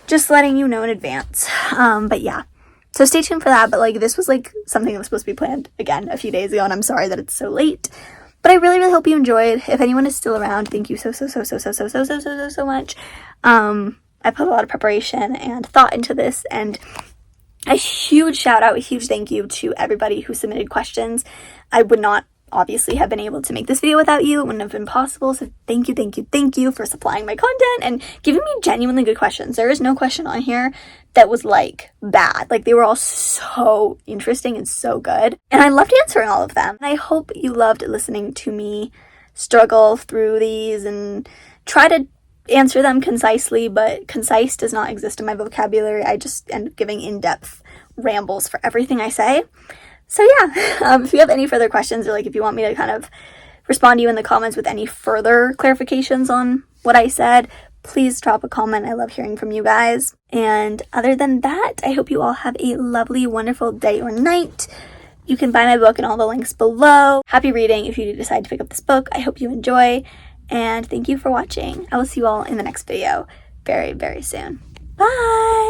just letting you know in advance. But yeah. So stay tuned for that, but like, this was like something that was supposed to be planned again a few days ago, and I'm sorry that it's so late. But I really, really hope you enjoyed. If anyone is still around, thank you so much. I put a lot of preparation and thought into this, and a huge shout out, a huge thank you to everybody who submitted questions. I would not obviously have been able to make this video without you. It wouldn't have been possible. So thank you for supplying my content and giving me genuinely good questions. There is no question on here that was like bad. Like, they were all so interesting and so good, and I loved answering all of them. And I hope you loved listening to me struggle through these and try to answer them concisely, but concise does not exist in my vocabulary. I just end up giving in-depth rambles for everything I say. So yeah, if you have any further questions, or like if you want me to kind of respond to you in the comments with any further clarifications on what I said, please drop a comment. I love hearing from you guys. And other than that, I hope you all have a lovely, wonderful day or night. You can buy my book and all the links below. Happy reading if you do decide to pick up this book. I hope you enjoy, and thank you for watching. I will see you all in the next video very, very soon. Bye!